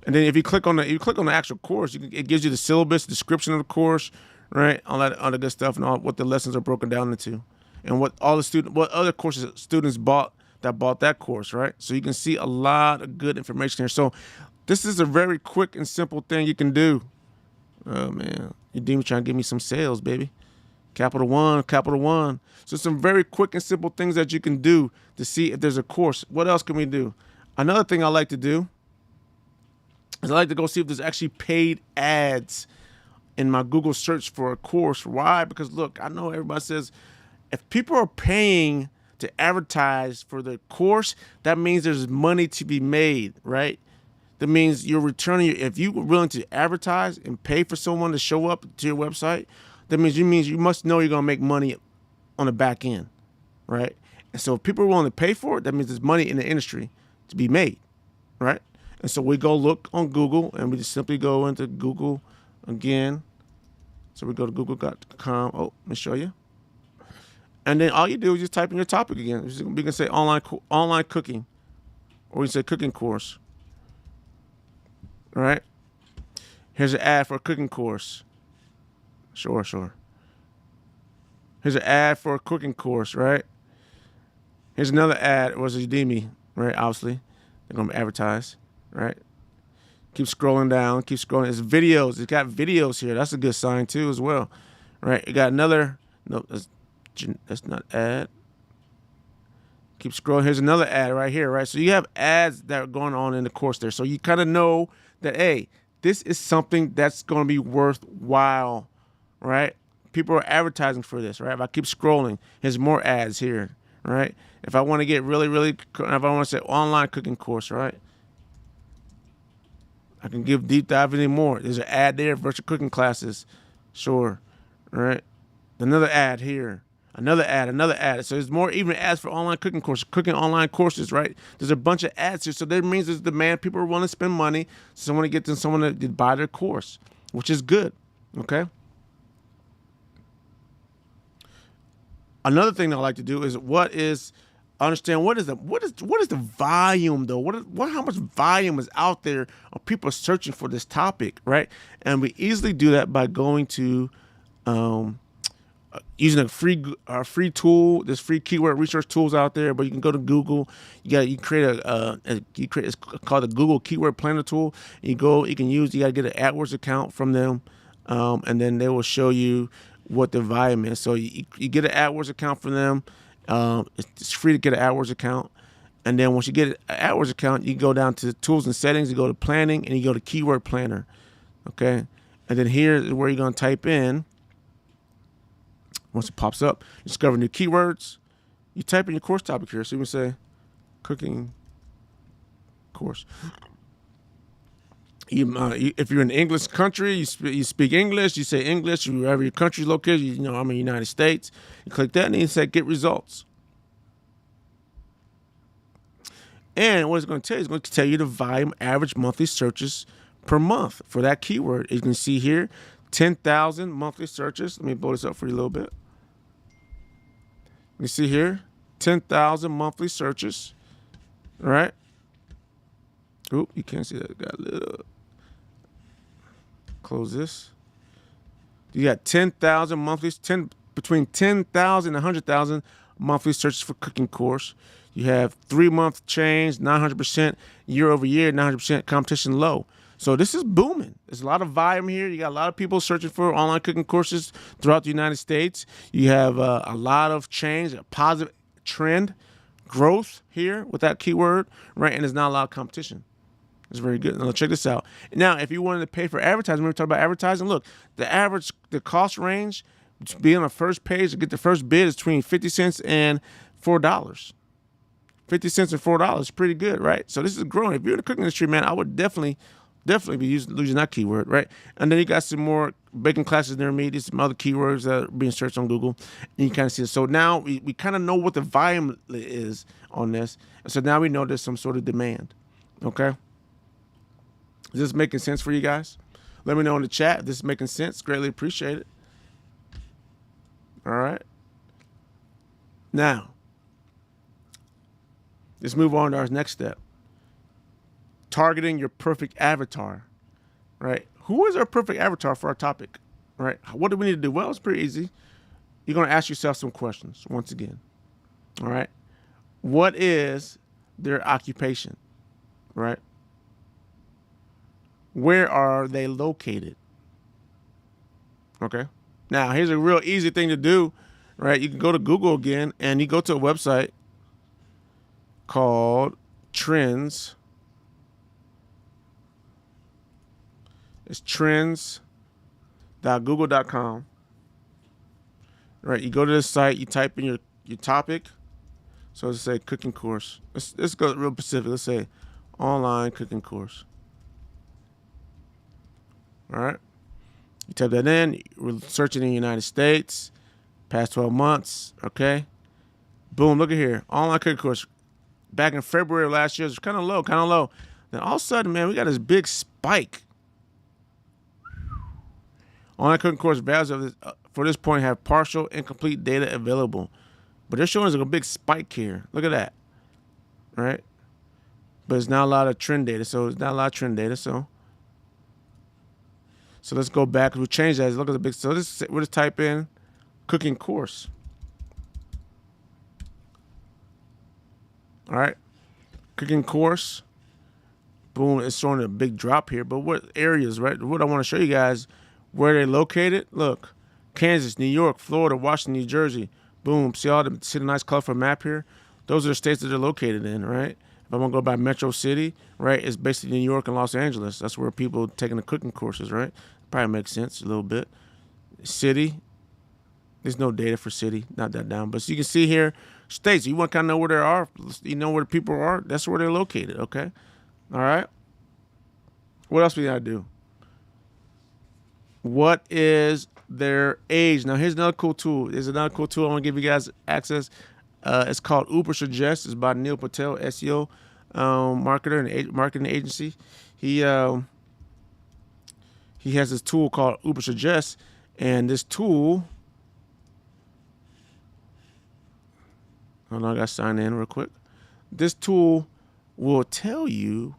And then if you click on the actual course, it gives you the syllabus, description of the course, right? All the good stuff and all what the lessons are broken down into, and what other courses students bought that course, right? So you can see a lot of good information here. So this is a very quick and simple thing you can do. Oh man, Udemy trying to give me some sales, baby. Capital One. So some very quick and simple things that you can do to see if there's a course. What else can we do? Another thing I like to do is I like to go see if there's actually paid ads in my Google search for a course. Why? Because look, I know everybody says if people are paying to advertise for the course, that means there's money to be made, right? That means you're returning. If you're willing to advertise and pay for someone to show up to your website, that means you must know you're gonna make money on the back end, right? And so if people are willing to pay for it, that means there's money in the industry to be made, right? And so we go look on Google, and we just simply go into Google again. So we go to google.com. Oh, let me show you. And then all you do is just type in your topic again. We can say online cooking, or we can say cooking course. All right. Here's an ad for a cooking course. Sure. Here's an ad for a cooking course, right? Here's another ad. It was Udemy, right? Obviously, they're going to advertise, right? Keep scrolling down. It's videos. It's got videos here. That's a good sign, too, as well, right? You got another. No, that's not ad. Keep scrolling. Here's another ad right here, right? So you have ads that are going on in the course there. So you kind of know that, hey, this is something that's going to be worthwhile, right? People are advertising for this, right? If I keep scrolling, there's more ads here, right? If I want to get really, if I want to say online cooking course, right? I can give deep dive any more. There's an ad there, virtual cooking classes, sure, right? Another ad here, another ad. So there's more even ads for online cooking courses, cooking online courses, right? There's a bunch of ads here. So that means there's demand. People want to spend money. Someone to get to someone to buy their course, which is good, okay? Another thing that I like to do is understand what is the volume though? How much volume is out there of people searching for this topic, right? And we easily do that by going to using a free tool. There's free keyword research tools out there, but you can go to Google. You create it's called the Google Keyword Planner tool. You gotta get an AdWords account from them, and then they will show you what the volume is. So you get an AdWords account from them. It's free to get an AdWords account. And then once you get an AdWords account, you go down to tools and settings, you go to planning, and you go to keyword planner. Okay. And then here is where you're going to type in. Once it pops up, discover new keywords. You type in your course topic here. So you can say cooking course. If you're in the English country, you speak English, you say English, wherever your country is located, I'm in the United States. You click that and you say get results. And what it's going to tell you, it's going to tell you the volume average monthly searches per month for that keyword. You can see here, 10,000 monthly searches. Let me blow this up for you a little bit. You see here, 10,000 monthly searches, right? Oop, you can't see that. Got a little. Close this. You got 10,000 monthly, between 10,000 and 100,000 monthly searches for cooking course. You have 3-month change, 900% year over year, 900% competition low. So this is booming. There's a lot of volume here. You got a lot of people searching for online cooking courses throughout the United States. You have a lot of change, a positive trend, growth here with that keyword, right? And there's not a lot of competition. It's very good. Now check this out. Now, if you wanted to pay for advertising, we talked about advertising. Look, the cost range to be on the first page to get the first bid is between 50 cents and $4. 50 cents and $4, pretty good, right? So this is growing. If you're in the cooking industry, man, I would definitely be using that keyword, right? And then you got some more baking classes near me. There's some other keywords that are being searched on Google, and you kind of see it. So now we kind of know what the volume is on this. And so now we know there's some sort of demand, okay? Is this making sense for you guys? Let me know in the chat if this is making sense. Greatly appreciate it. All right. Now, let's move on to our next step. Targeting your perfect avatar, right? Who is our perfect avatar for our topic, right? What do we need to do? Well, it's pretty easy. You're going to ask yourself some questions once again, all right? What is their occupation, right? Where are they located? Okay. Now, here's a real easy thing to do, right? You can go to Google again, and you go to a website called Trends. It's trends.google.com. Right. You go to this site, you type in your topic. So let's say cooking course. Let's go real specific. Let's say online cooking course. All right. You type that in. We're searching in the United States, past 12 months. Okay. Boom. Look at here. Online cooking course. Back in February of last year, it was kind of low. Then all of a sudden, man, we got this big spike. Online cooking course values for this point have partial, incomplete data available. But they're showing us a big spike here. Look at that. Right? But it's not a lot of trend data. So let's go back. We'll change that. Look at the big. So we'll just type in cooking course. All right. Cooking course. Boom. It's showing a big drop here. But what areas, right? What I want to show you guys, where they're located. Look. Kansas, New York, Florida, Washington, New Jersey. Boom. See the nice colorful map here? Those are the states that they're located in, right? If I want to go by Metro City, right, it's basically New York and Los Angeles. That's where people are taking the cooking courses, right? Probably makes sense a little bit. City. There's no data for city. Not that down. But so you can see here, states. You want to kind of know where they are. You know where the people are. That's where they're located, okay? All right? What else we got to do? What is their age? Now, here's another cool tool. There's another cool tool I want to give you guys access. It's called Ubersuggest. It's by Neil Patel, SEO marketer and marketing agency. He has this tool called Ubersuggest, and this tool. Hold on, I got to sign in real quick. This tool will tell you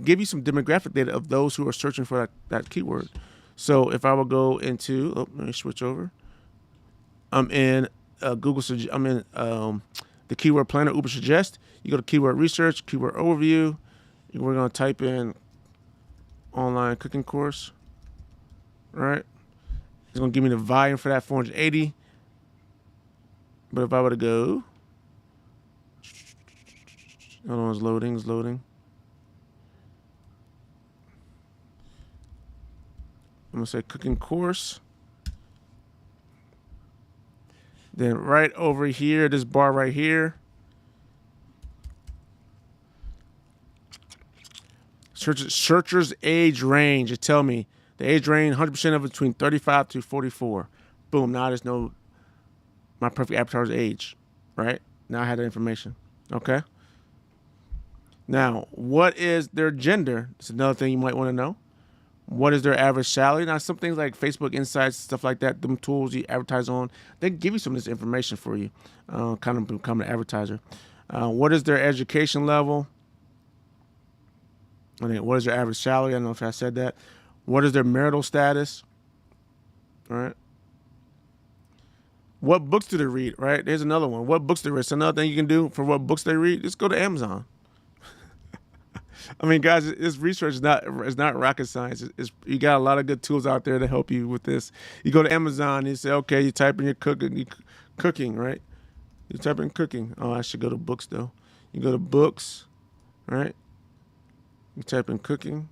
give you some demographic data of those who are searching for that keyword. So if I will go into, let me switch over. I'm in Google. I'm in the keyword planner, Ubersuggest. You go to keyword research, keyword overview. We're going to type in online cooking course. Right? It's going to give me the volume for that 480. But if I were to go, hold on, it's loading. I'm going to say cooking course. Then right over here, this bar right here, searcher's age range. It tell me the age range, 100% of it between 35 to 44. Boom, now there's no, my perfect avatar's age, right? Now I have that information, okay? Now, what is their gender? It's another thing you might want to know. What is their average salary? Now, some things like Facebook Insights, stuff like that, them tools you advertise on, they give you some of this information for you, kind of become an advertiser. What is their education level? I mean, what is their average salary? I don't know if I said that. What is their marital status? All right. What books do they read? Right. There's another one. What books do they read? So another thing you can do for what books they read, just go to Amazon. I mean, guys, this research is not rocket science. You got a lot of good tools out there to help you with this. You go to Amazon and you say, okay, you type in your cooking, right? You type in cooking. Oh, I should go to books though. You go to books, right? You type in cooking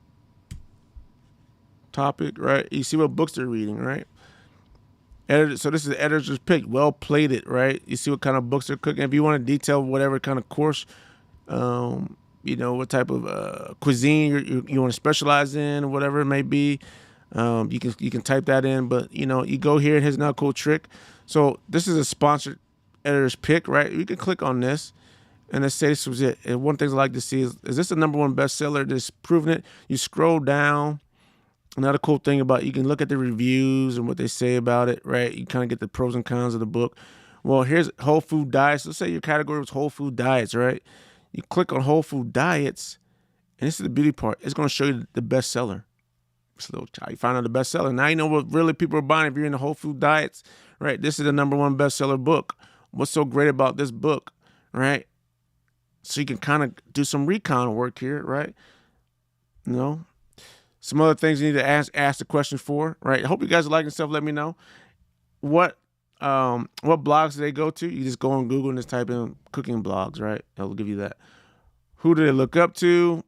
topic, right? You see what books they're reading, right? So this is the editor's pick, well plated, right? You see what kind of books they're cooking. If you want to detail whatever kind of course, what type of cuisine you want to specialize in, or whatever it may be, you can type that in. But you go here, and here's another cool trick. So this is a sponsored editor's pick, right? You can click on this, and let's say this was it. And one thing I like to see is this the #1 bestseller? That's proven it. You scroll down. Another cool thing about you can look at the reviews and what they say about it, right? You kind of get the pros and cons of the book. Well, here's Whole Food Diets. Let's say your category was Whole Food Diets, right? You click on Whole Food Diets, and this is the beauty part. It's going to show you the bestseller. So you find out the bestseller. Now you know what really people are buying if you're in the Whole Food Diets, right? This is the #1 bestseller book. What's so great about this book, right? So you can kind of do some recon work here, right? Some other things you need to ask the question for, right? I hope you guys are liking stuff. Let me know what blogs do they go to. You just go on Google and just type in cooking blogs, right? It'll give you that. Who do they look up to?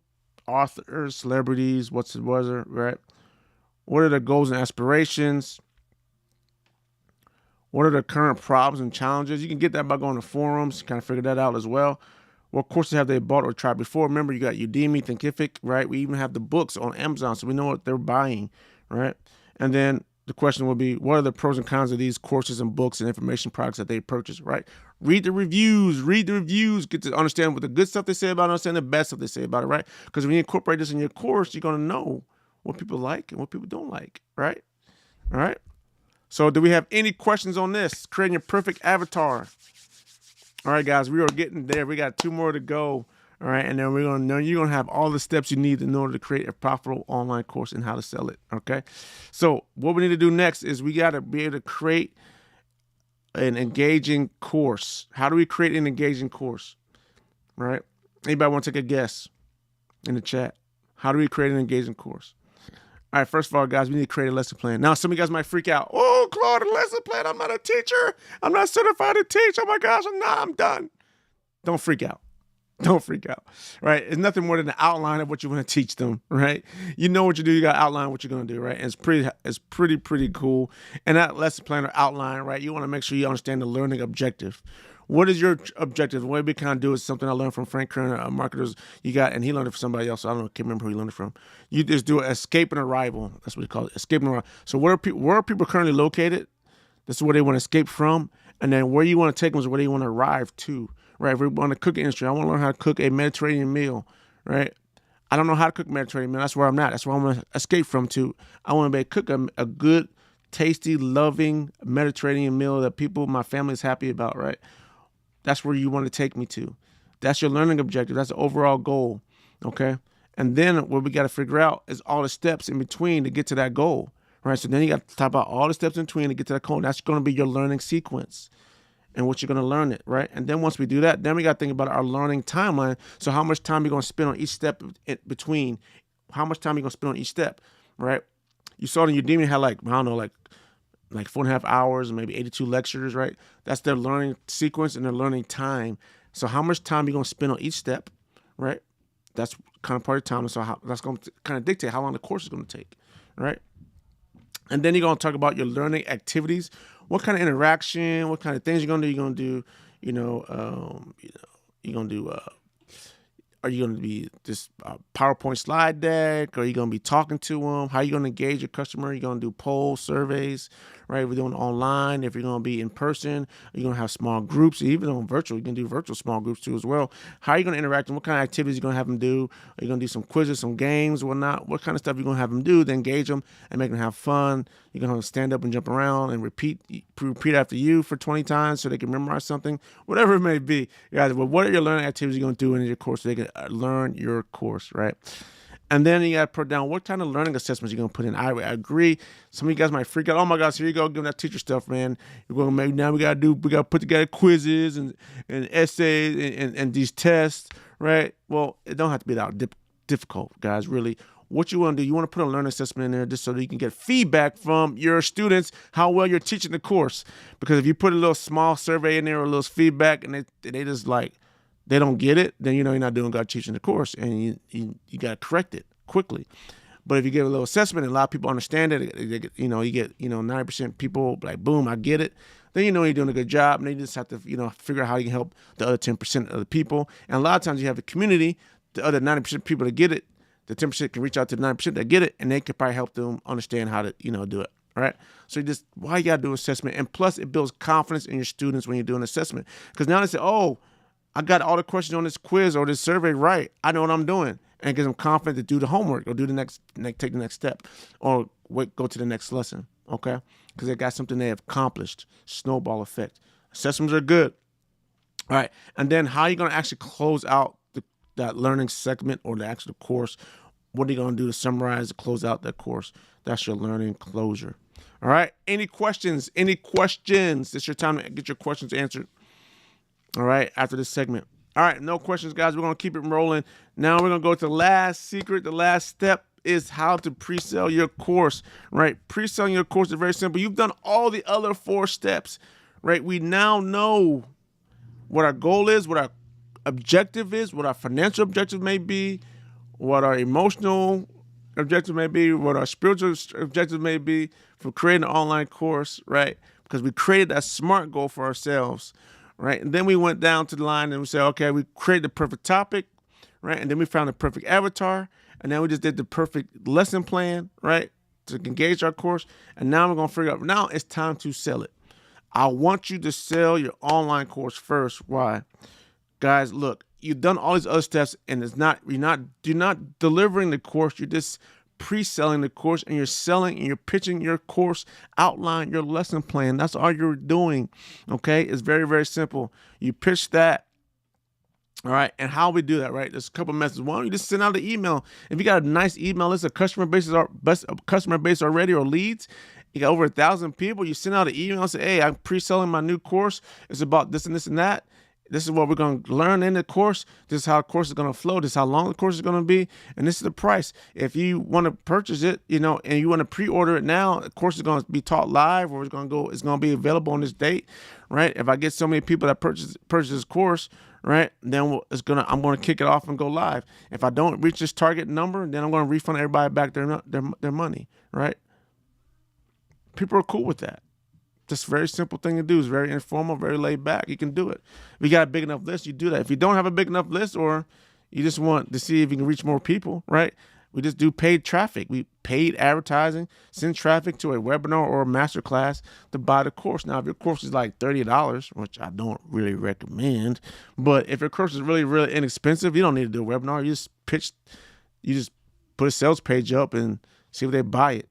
Authors, celebrities, what's the weather, right? What are their goals and aspirations? What are the current problems and challenges? You can get that by going to forums, kind of figure that out as well. What courses have they bought or tried before? Remember, you got Udemy, Thinkific, right? We even have the books on Amazon, so we know what they're buying, right? And then the question will be, what are the pros and cons of these courses and books and information products that they purchase, right? Read the reviews, get to understand what the good stuff they say about it, understand the bad stuff they say about it, right? Because when you incorporate this in your course, you're going to know what people like and what people don't like, right? All right. So do we have any questions on this? Creating your perfect avatar. All right, guys, we are getting there. We got 2 more to go. All right, and then you're gonna have all the steps you need in order to create a profitable online course and how to sell it. Okay, so what we need to do next is we got to be able to create an engaging course. How do we create an engaging course? All right, anybody want to take a guess in the chat? How do we create an engaging course? All right, first of all, guys, we need to create a lesson plan. Now, some of you guys might freak out. Oh, Claude, a lesson plan. I'm not a teacher. I'm not certified to teach. Oh, my gosh, I'm done. Don't freak out. Don't freak out, right? It's nothing more than an outline of what you want to teach them, right? You know what you do. You got to outline what you're going to do, right? And it's pretty cool. And that lesson plan or outline, right? You want to make sure you understand the learning objective. What is your objective? The way we kind of do is something I learned from Frank Kern, marketers you got, and he learned it from somebody else. So I can't remember who he learned it from. You just do escape and arrival. That's what we call it, escape and arrival. So where are people currently located? This is where they want to escape from. And then where you want to take them is where they want to arrive to, right? If we want to cook industry, I want to learn how to cook a Mediterranean meal, right? I don't know how to cook Mediterranean meal. That's where I'm not. That's where I want to escape from to. I want to be cook a good, tasty, loving Mediterranean meal that my family is happy about, right? That's where you want to take me to. That's your learning objective. That's the overall goal, okay? And then what we got to figure out is all the steps in between to get to that goal, right? So then you got to talk about all the steps in between to get to that goal. That's going to be your learning sequence and what you're going to learn it, right? And then once we do that, then we got to think about our learning timeline. So how much time you're going to spend on each step in between? How much time you're going to spend on each step, right? You saw in Udemy had like 4.5 hours, maybe 82 lectures, right? That's their learning sequence and their learning time. So how much time you're going to spend on each step, right? That's kind of part of time. So that's going to kind of dictate how long the course is going to take, right? And then you're going to talk about your learning activities. What kind of interaction, what kind of things you're going to do. You're going to do, you're going to do, are you going to be this PowerPoint slide deck? Or are you going to be talking to them? How are you going to engage your customer? You're going to do polls, surveys, right? If we're doing online, if you're going to be in person, you're going to have small groups, even on virtual, you can do virtual small groups too as well. How are you going to interact and what kind of activities you're going to have them do? Are you going to do some quizzes, some games, whatnot? What kind of stuff you're going to have them do to engage them and make them have fun? You're going to stand up and jump around and repeat after you for 20 times so they can memorize something, whatever it may be. Guys, well, what are your learning activities you're going to do in your course so they can learn your course, right? And then you got to put down what kind of learning assessments you're going to put in. I agree. Some of you guys might freak out. Oh my gosh, here you go, giving that teacher stuff, man. You're going to make, now we got to put together quizzes and essays and these tests, right? Well, it don't have to be that difficult, guys, really. What you want to do, you want to put a learning assessment in there just so that you can get feedback from your students, how well you're teaching the course. Because if you put a little small survey in there or a little feedback and they just like, they don't get it, then you know you're not doing good teaching the course, and you got to correct it quickly. But if you give a little assessment and a lot of people understand it, you get 90% people like, boom, I get it. Then you know you're doing a good job, and then you just have to figure out how you can help the other 10% of the people. And a lot of times you have the community, the other 90% of people that get it, the 10% can reach out to the 90% that get it, and they can probably help them understand how to do it. All right. So why you got to do assessment, and plus it builds confidence in your students when you're doing assessment, because now they say, oh, I got all the questions on this quiz or this survey right. I know what I'm doing, and it gives them confidence to do the homework or do take the next step, or go to the next lesson. Okay, because they got something they have accomplished. Snowball effect. Assessments are good. All right, and then how are you going to actually close out that learning segment or the actual course? What are you going to do to summarize to close out that course? That's your learning closure. All right. Any questions? Any questions? It's your time to get your questions answered. All right, after this segment. All right, no questions, guys. We're going to keep it rolling. Now we're going to go to the last secret. The last step is how to pre-sell your course, right? Pre-selling your course is very simple. You've done all the other 4 steps, right? We now know what our goal is, what our objective is, what our financial objective may be, what our emotional objective may be, what our spiritual objective may be for creating an online course, right? Because we created that SMART goal for ourselves. Right. And then we went down to the line and we said, okay, we created the perfect topic, right? And then we found the perfect avatar. And then we just did the perfect lesson plan, right, to engage our course. And now we're going to figure out, now it's time to sell it. I want you to sell your online course first. Why? Guys, look, you've done all these other steps and you're not delivering the course. You're just pre-selling the course, and you're selling and you're pitching your course outline, your lesson plan. That's all you're doing. Okay. It's very, very simple. You pitch that. All right. And how we do that, right? There's a couple methods. One, you just send out an email. If you got a nice email list, a customer base already, or leads, you got over 1,000 people, you send out an email and say, hey, I'm pre-selling my new course. It's about this and this and that. This is what we're going to learn in the course. This is how the course is going to flow. This is how long the course is going to be. And this is the price. If you want to purchase it, and you want to pre-order it now, the course is going to be taught live, or it's going to be available on this date, right? If I get so many people that purchase this course, right, then I'm going to kick it off and go live. If I don't reach this target number, then I'm going to refund everybody back their money, right? People are cool with that. Just a very simple thing to do. It's very informal, very laid back. You can do it. If you got a big enough list, you do that. If you don't have a big enough list, or you just want to see if you can reach more people, right? We just do paid traffic. We paid advertising, send traffic to a webinar or a masterclass to buy the course. Now, if your course is like $30, which I don't really recommend, but if your course is really, really inexpensive, you don't need to do a webinar. You just put a sales page up and see if they buy it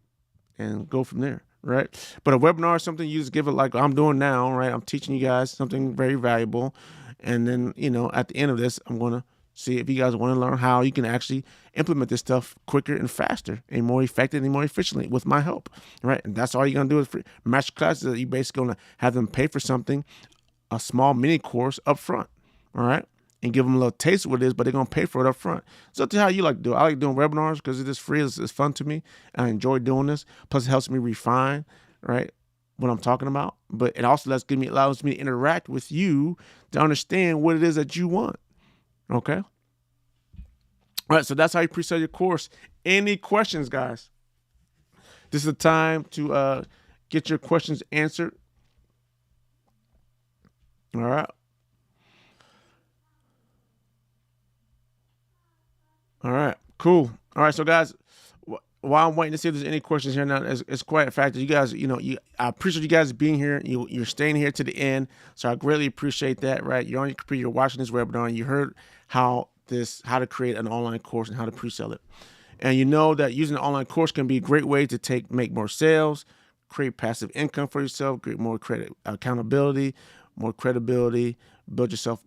and go from there. Right. But a webinar is something you just give it like I'm doing now. Right. I'm teaching you guys something very valuable. And then, at the end of this, I'm going to see if you guys want to learn how you can actually implement this stuff quicker and faster and more effectively and more efficiently with my help. Right. And that's all you're going to do with free master classes. That you're basically going to have them pay for something, a small mini course up front. All right. And give them a little taste of what it is, but they're going to pay for it up front. So to how you like to do it. I like doing webinars because it is free. It's fun to me. I enjoy doing this. Plus, it helps me refine, right, what I'm talking about. But it also allows me to interact with you to understand what it is that you want. Okay? All right, so that's how you pre-sell your course. Any questions, guys? This is the time to get your questions answered. All right. All right, cool. All right, so guys, while I'm waiting to see if there's any questions here now, it's quite a fact that you guys, I appreciate you guys being here. You're staying here to the end, so I greatly appreciate that. Right, you're on your computer, you're watching this webinar, and you heard how to create an online course and how to pre-sell it, and you know that using an online course can be a great way to make more sales, create passive income for yourself, create more accountability, more credibility, build yourself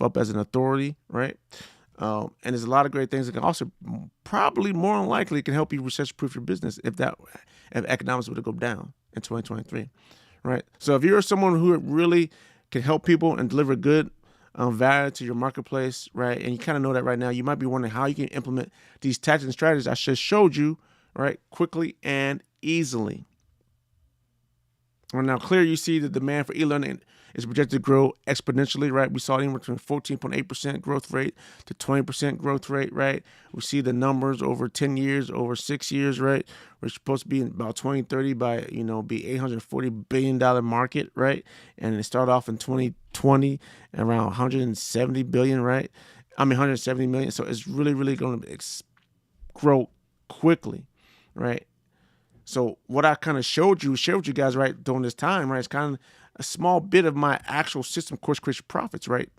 up as an authority, right? And there's a lot of great things that can also probably more than likely can help you recession-proof your business if economics were to go down in 2023, right? So if you're someone who really can help people and deliver good value to your marketplace, right, and you kind of know that right now, you might be wondering how you can implement these tactics and strategies I just showed you, right, quickly and easily. Well, now clear, you see the demand for e-learning is projected to grow exponentially, right? We saw anywhere between 14.8% growth rate to 20% growth rate, right? We see the numbers over 10 years, over 6 years, right? We're supposed to be in about 2030 by, be $840 billion market, right? And it started off in 2020 around 170 billion, right? 170 million. So it's really, really going to grow quickly, right? So what I kind of shared with you guys, right, during this time, right, it's kind of a small bit of my actual system, Course Creation Profits, right?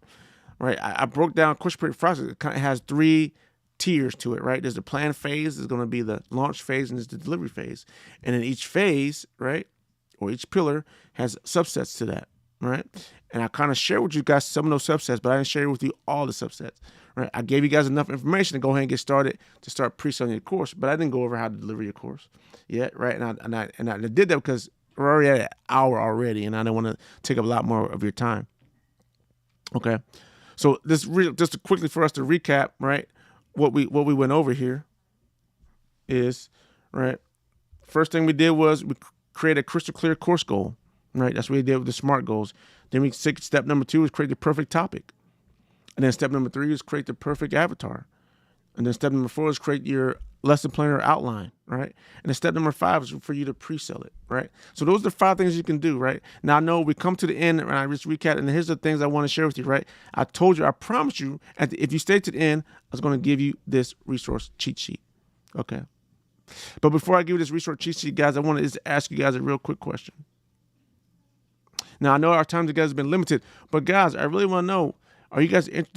I broke down Course Creation Profits. It kind of has 3 tiers to it, right? There's the plan phase, there's going to be the launch phase, and there's the delivery phase. And in each phase, right, or each pillar has subsets to that, right? And I kind of shared with you guys some of those subsets, but I didn't share with you all the subsets, right? I gave you guys enough information to go ahead and get started to start pre-selling your course, but I didn't go over how to deliver your course yet, right? And I did that because we're already at an hour already, and I don't want to take up a lot more of your time. Okay, so just to quickly for us to recap, right? What we went over here is, right, first thing we did was we create a crystal clear course goal, right? That's what we did with the SMART goals. Then step number 2 is create the perfect topic. And then step number 3 is create the perfect avatar. And then step number 4 is create your lesson plan or outline, right? And then step number 5 is for you to pre-sell it, right? So those are the 5 things you can do, right? Now I know we come to the end and I just recap, and here's the things I want to share with you, right? I promised you, if you stay to the end, I was going to give you this resource cheat sheet, okay? But before I give you this resource cheat sheet, guys, I want to just ask you guys a real quick question. Now I know our time together has been limited, but guys, I really want to know, do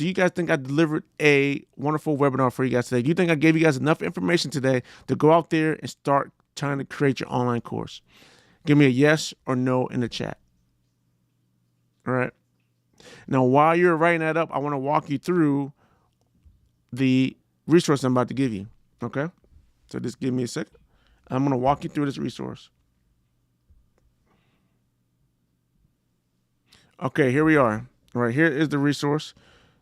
you guys think I delivered a wonderful webinar for you guys today? Do you think I gave you guys enough information today to go out there and start trying to create your online course? Give me a yes or no in the chat. All right. Now, while you're writing that up, I want to walk you through the resource I'm about to give you. Okay. So just give me a second. I'm going to walk you through this resource. Okay, here we are. All right, here is the resource,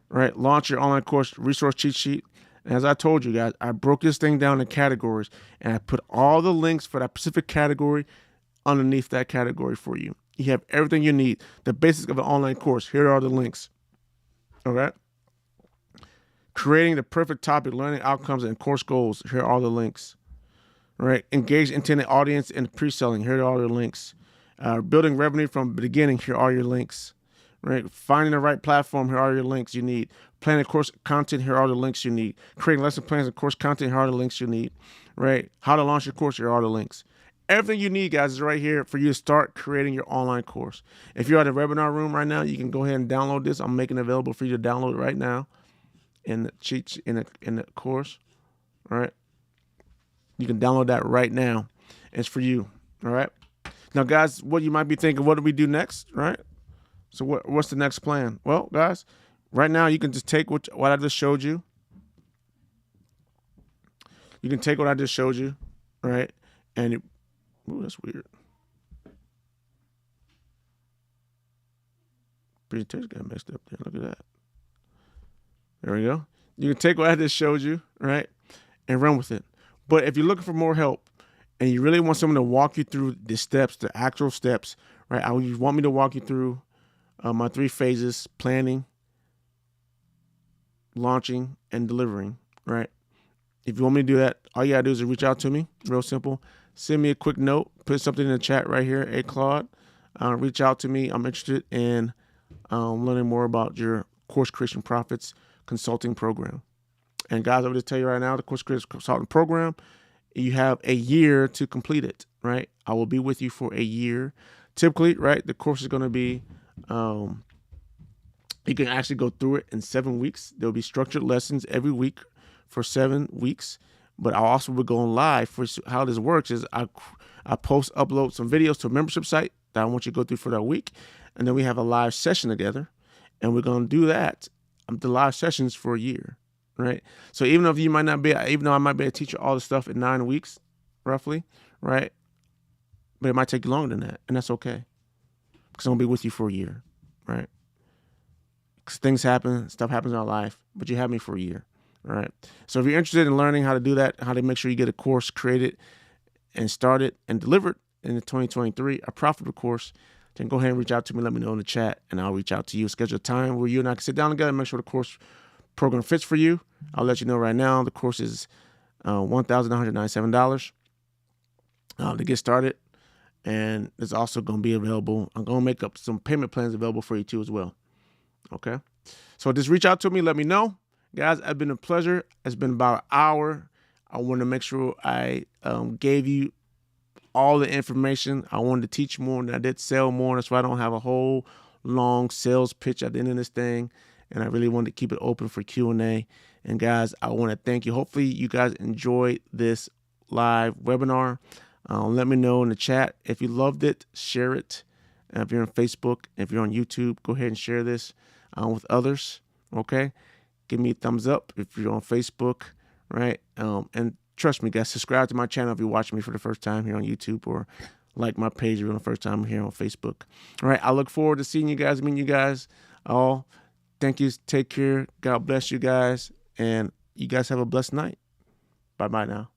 right? Launch your online course resource cheat sheet. And as I told you guys, I broke this thing down in categories, and I put all the links for that specific category underneath that category for you. You have everything you need. The basics of an online course. Here are the links. All right. Creating the perfect topic, learning outcomes, and course goals. Here are all the links. All right. Engage intended audience and pre-selling. Here are all the links. Building revenue from the beginning. Here are your links. Right, finding the right platform, here are your links you need. Planning course content, here are the links you need. Creating lesson plans and course content, here are the links you need. Right, how to launch your course, here are the links. Everything you need, guys, is right here for you to start creating your online course. If you're at the webinar room right now, you can go ahead and download this. I'm making it available for you to download it right now in the cheat in the course. All right, you can download that right now. It's for you. All right. Now, guys, what you might be thinking, what do we do next? Right. So what's the next plan? Well, guys, right now you can just take what I just showed you. You can take what I just showed you, right? And ooh, that's weird. Presentation got messed up there. Look at that. There we go. You can take what I just showed you, right, and run with it. But if you're looking for more help and you really want someone to walk you through the steps, the actual steps, right? You want me to walk you through my 3 phases: planning, launching, and delivering, right? If you want me to do that, all you gotta do is reach out to me. Real simple. Send me a quick note. Put something in the chat right here. Hey, Claude, reach out to me. I'm interested in learning more about your Course Creation Profits consulting program. And guys, I will just tell you right now, the Course Creation Consulting program You have a year to complete it, right? I will be with you for a year. Typically, right, the course is going to be, you can actually go through it in 7 weeks. There'll be structured lessons every week for 7 weeks. But I also will go on live. For how this works is I upload some videos to a membership site that I want you to go through for that week. And then we have a live session together. And we're going to do that, the live sessions, for a year. Right. So even though I might be able to teach you all the stuff in 9 weeks, roughly, right? But it might take you longer than that. And that's okay. Because I'm going to be with you for a year. Right. Because things happen, stuff happens in our life, but you have me for a year. All right. So if you're interested in learning how to do that, how to make sure you get a course created and started and delivered in 2023, a profitable course, then go ahead and reach out to me. Let me know in the chat, and I'll reach out to you. Schedule a time where you and I can sit down together and make sure the course program fits for you. I'll let you know right now. The course is $1,197 to get started, and it's also going to be available. I'm going to make up some payment plans available for you too as well. Okay, so just reach out to me. Let me know, guys. It's been a pleasure. It's been about an hour. I want to make sure I gave you all the information. I wanted to teach more, and I did sell more. That's why I don't have a whole long sales pitch at the end of this thing. And I really wanted to keep it open for Q&A. And guys, I want to thank you. Hopefully you guys enjoyed this live webinar. Let me know in the chat if you loved it. Share it. And if you're on Facebook, if you're on YouTube, go ahead and share this with others. Okay, give me a thumbs up if you're on Facebook, right? And trust me, guys, subscribe to my channel if you're watching me for the first time here on YouTube, or like my page if you're on the first time here on Facebook. All right, I look forward to seeing you guys, meeting you guys all. Thank you. Take care. God bless you guys. And you guys have a blessed night. Bye-bye now.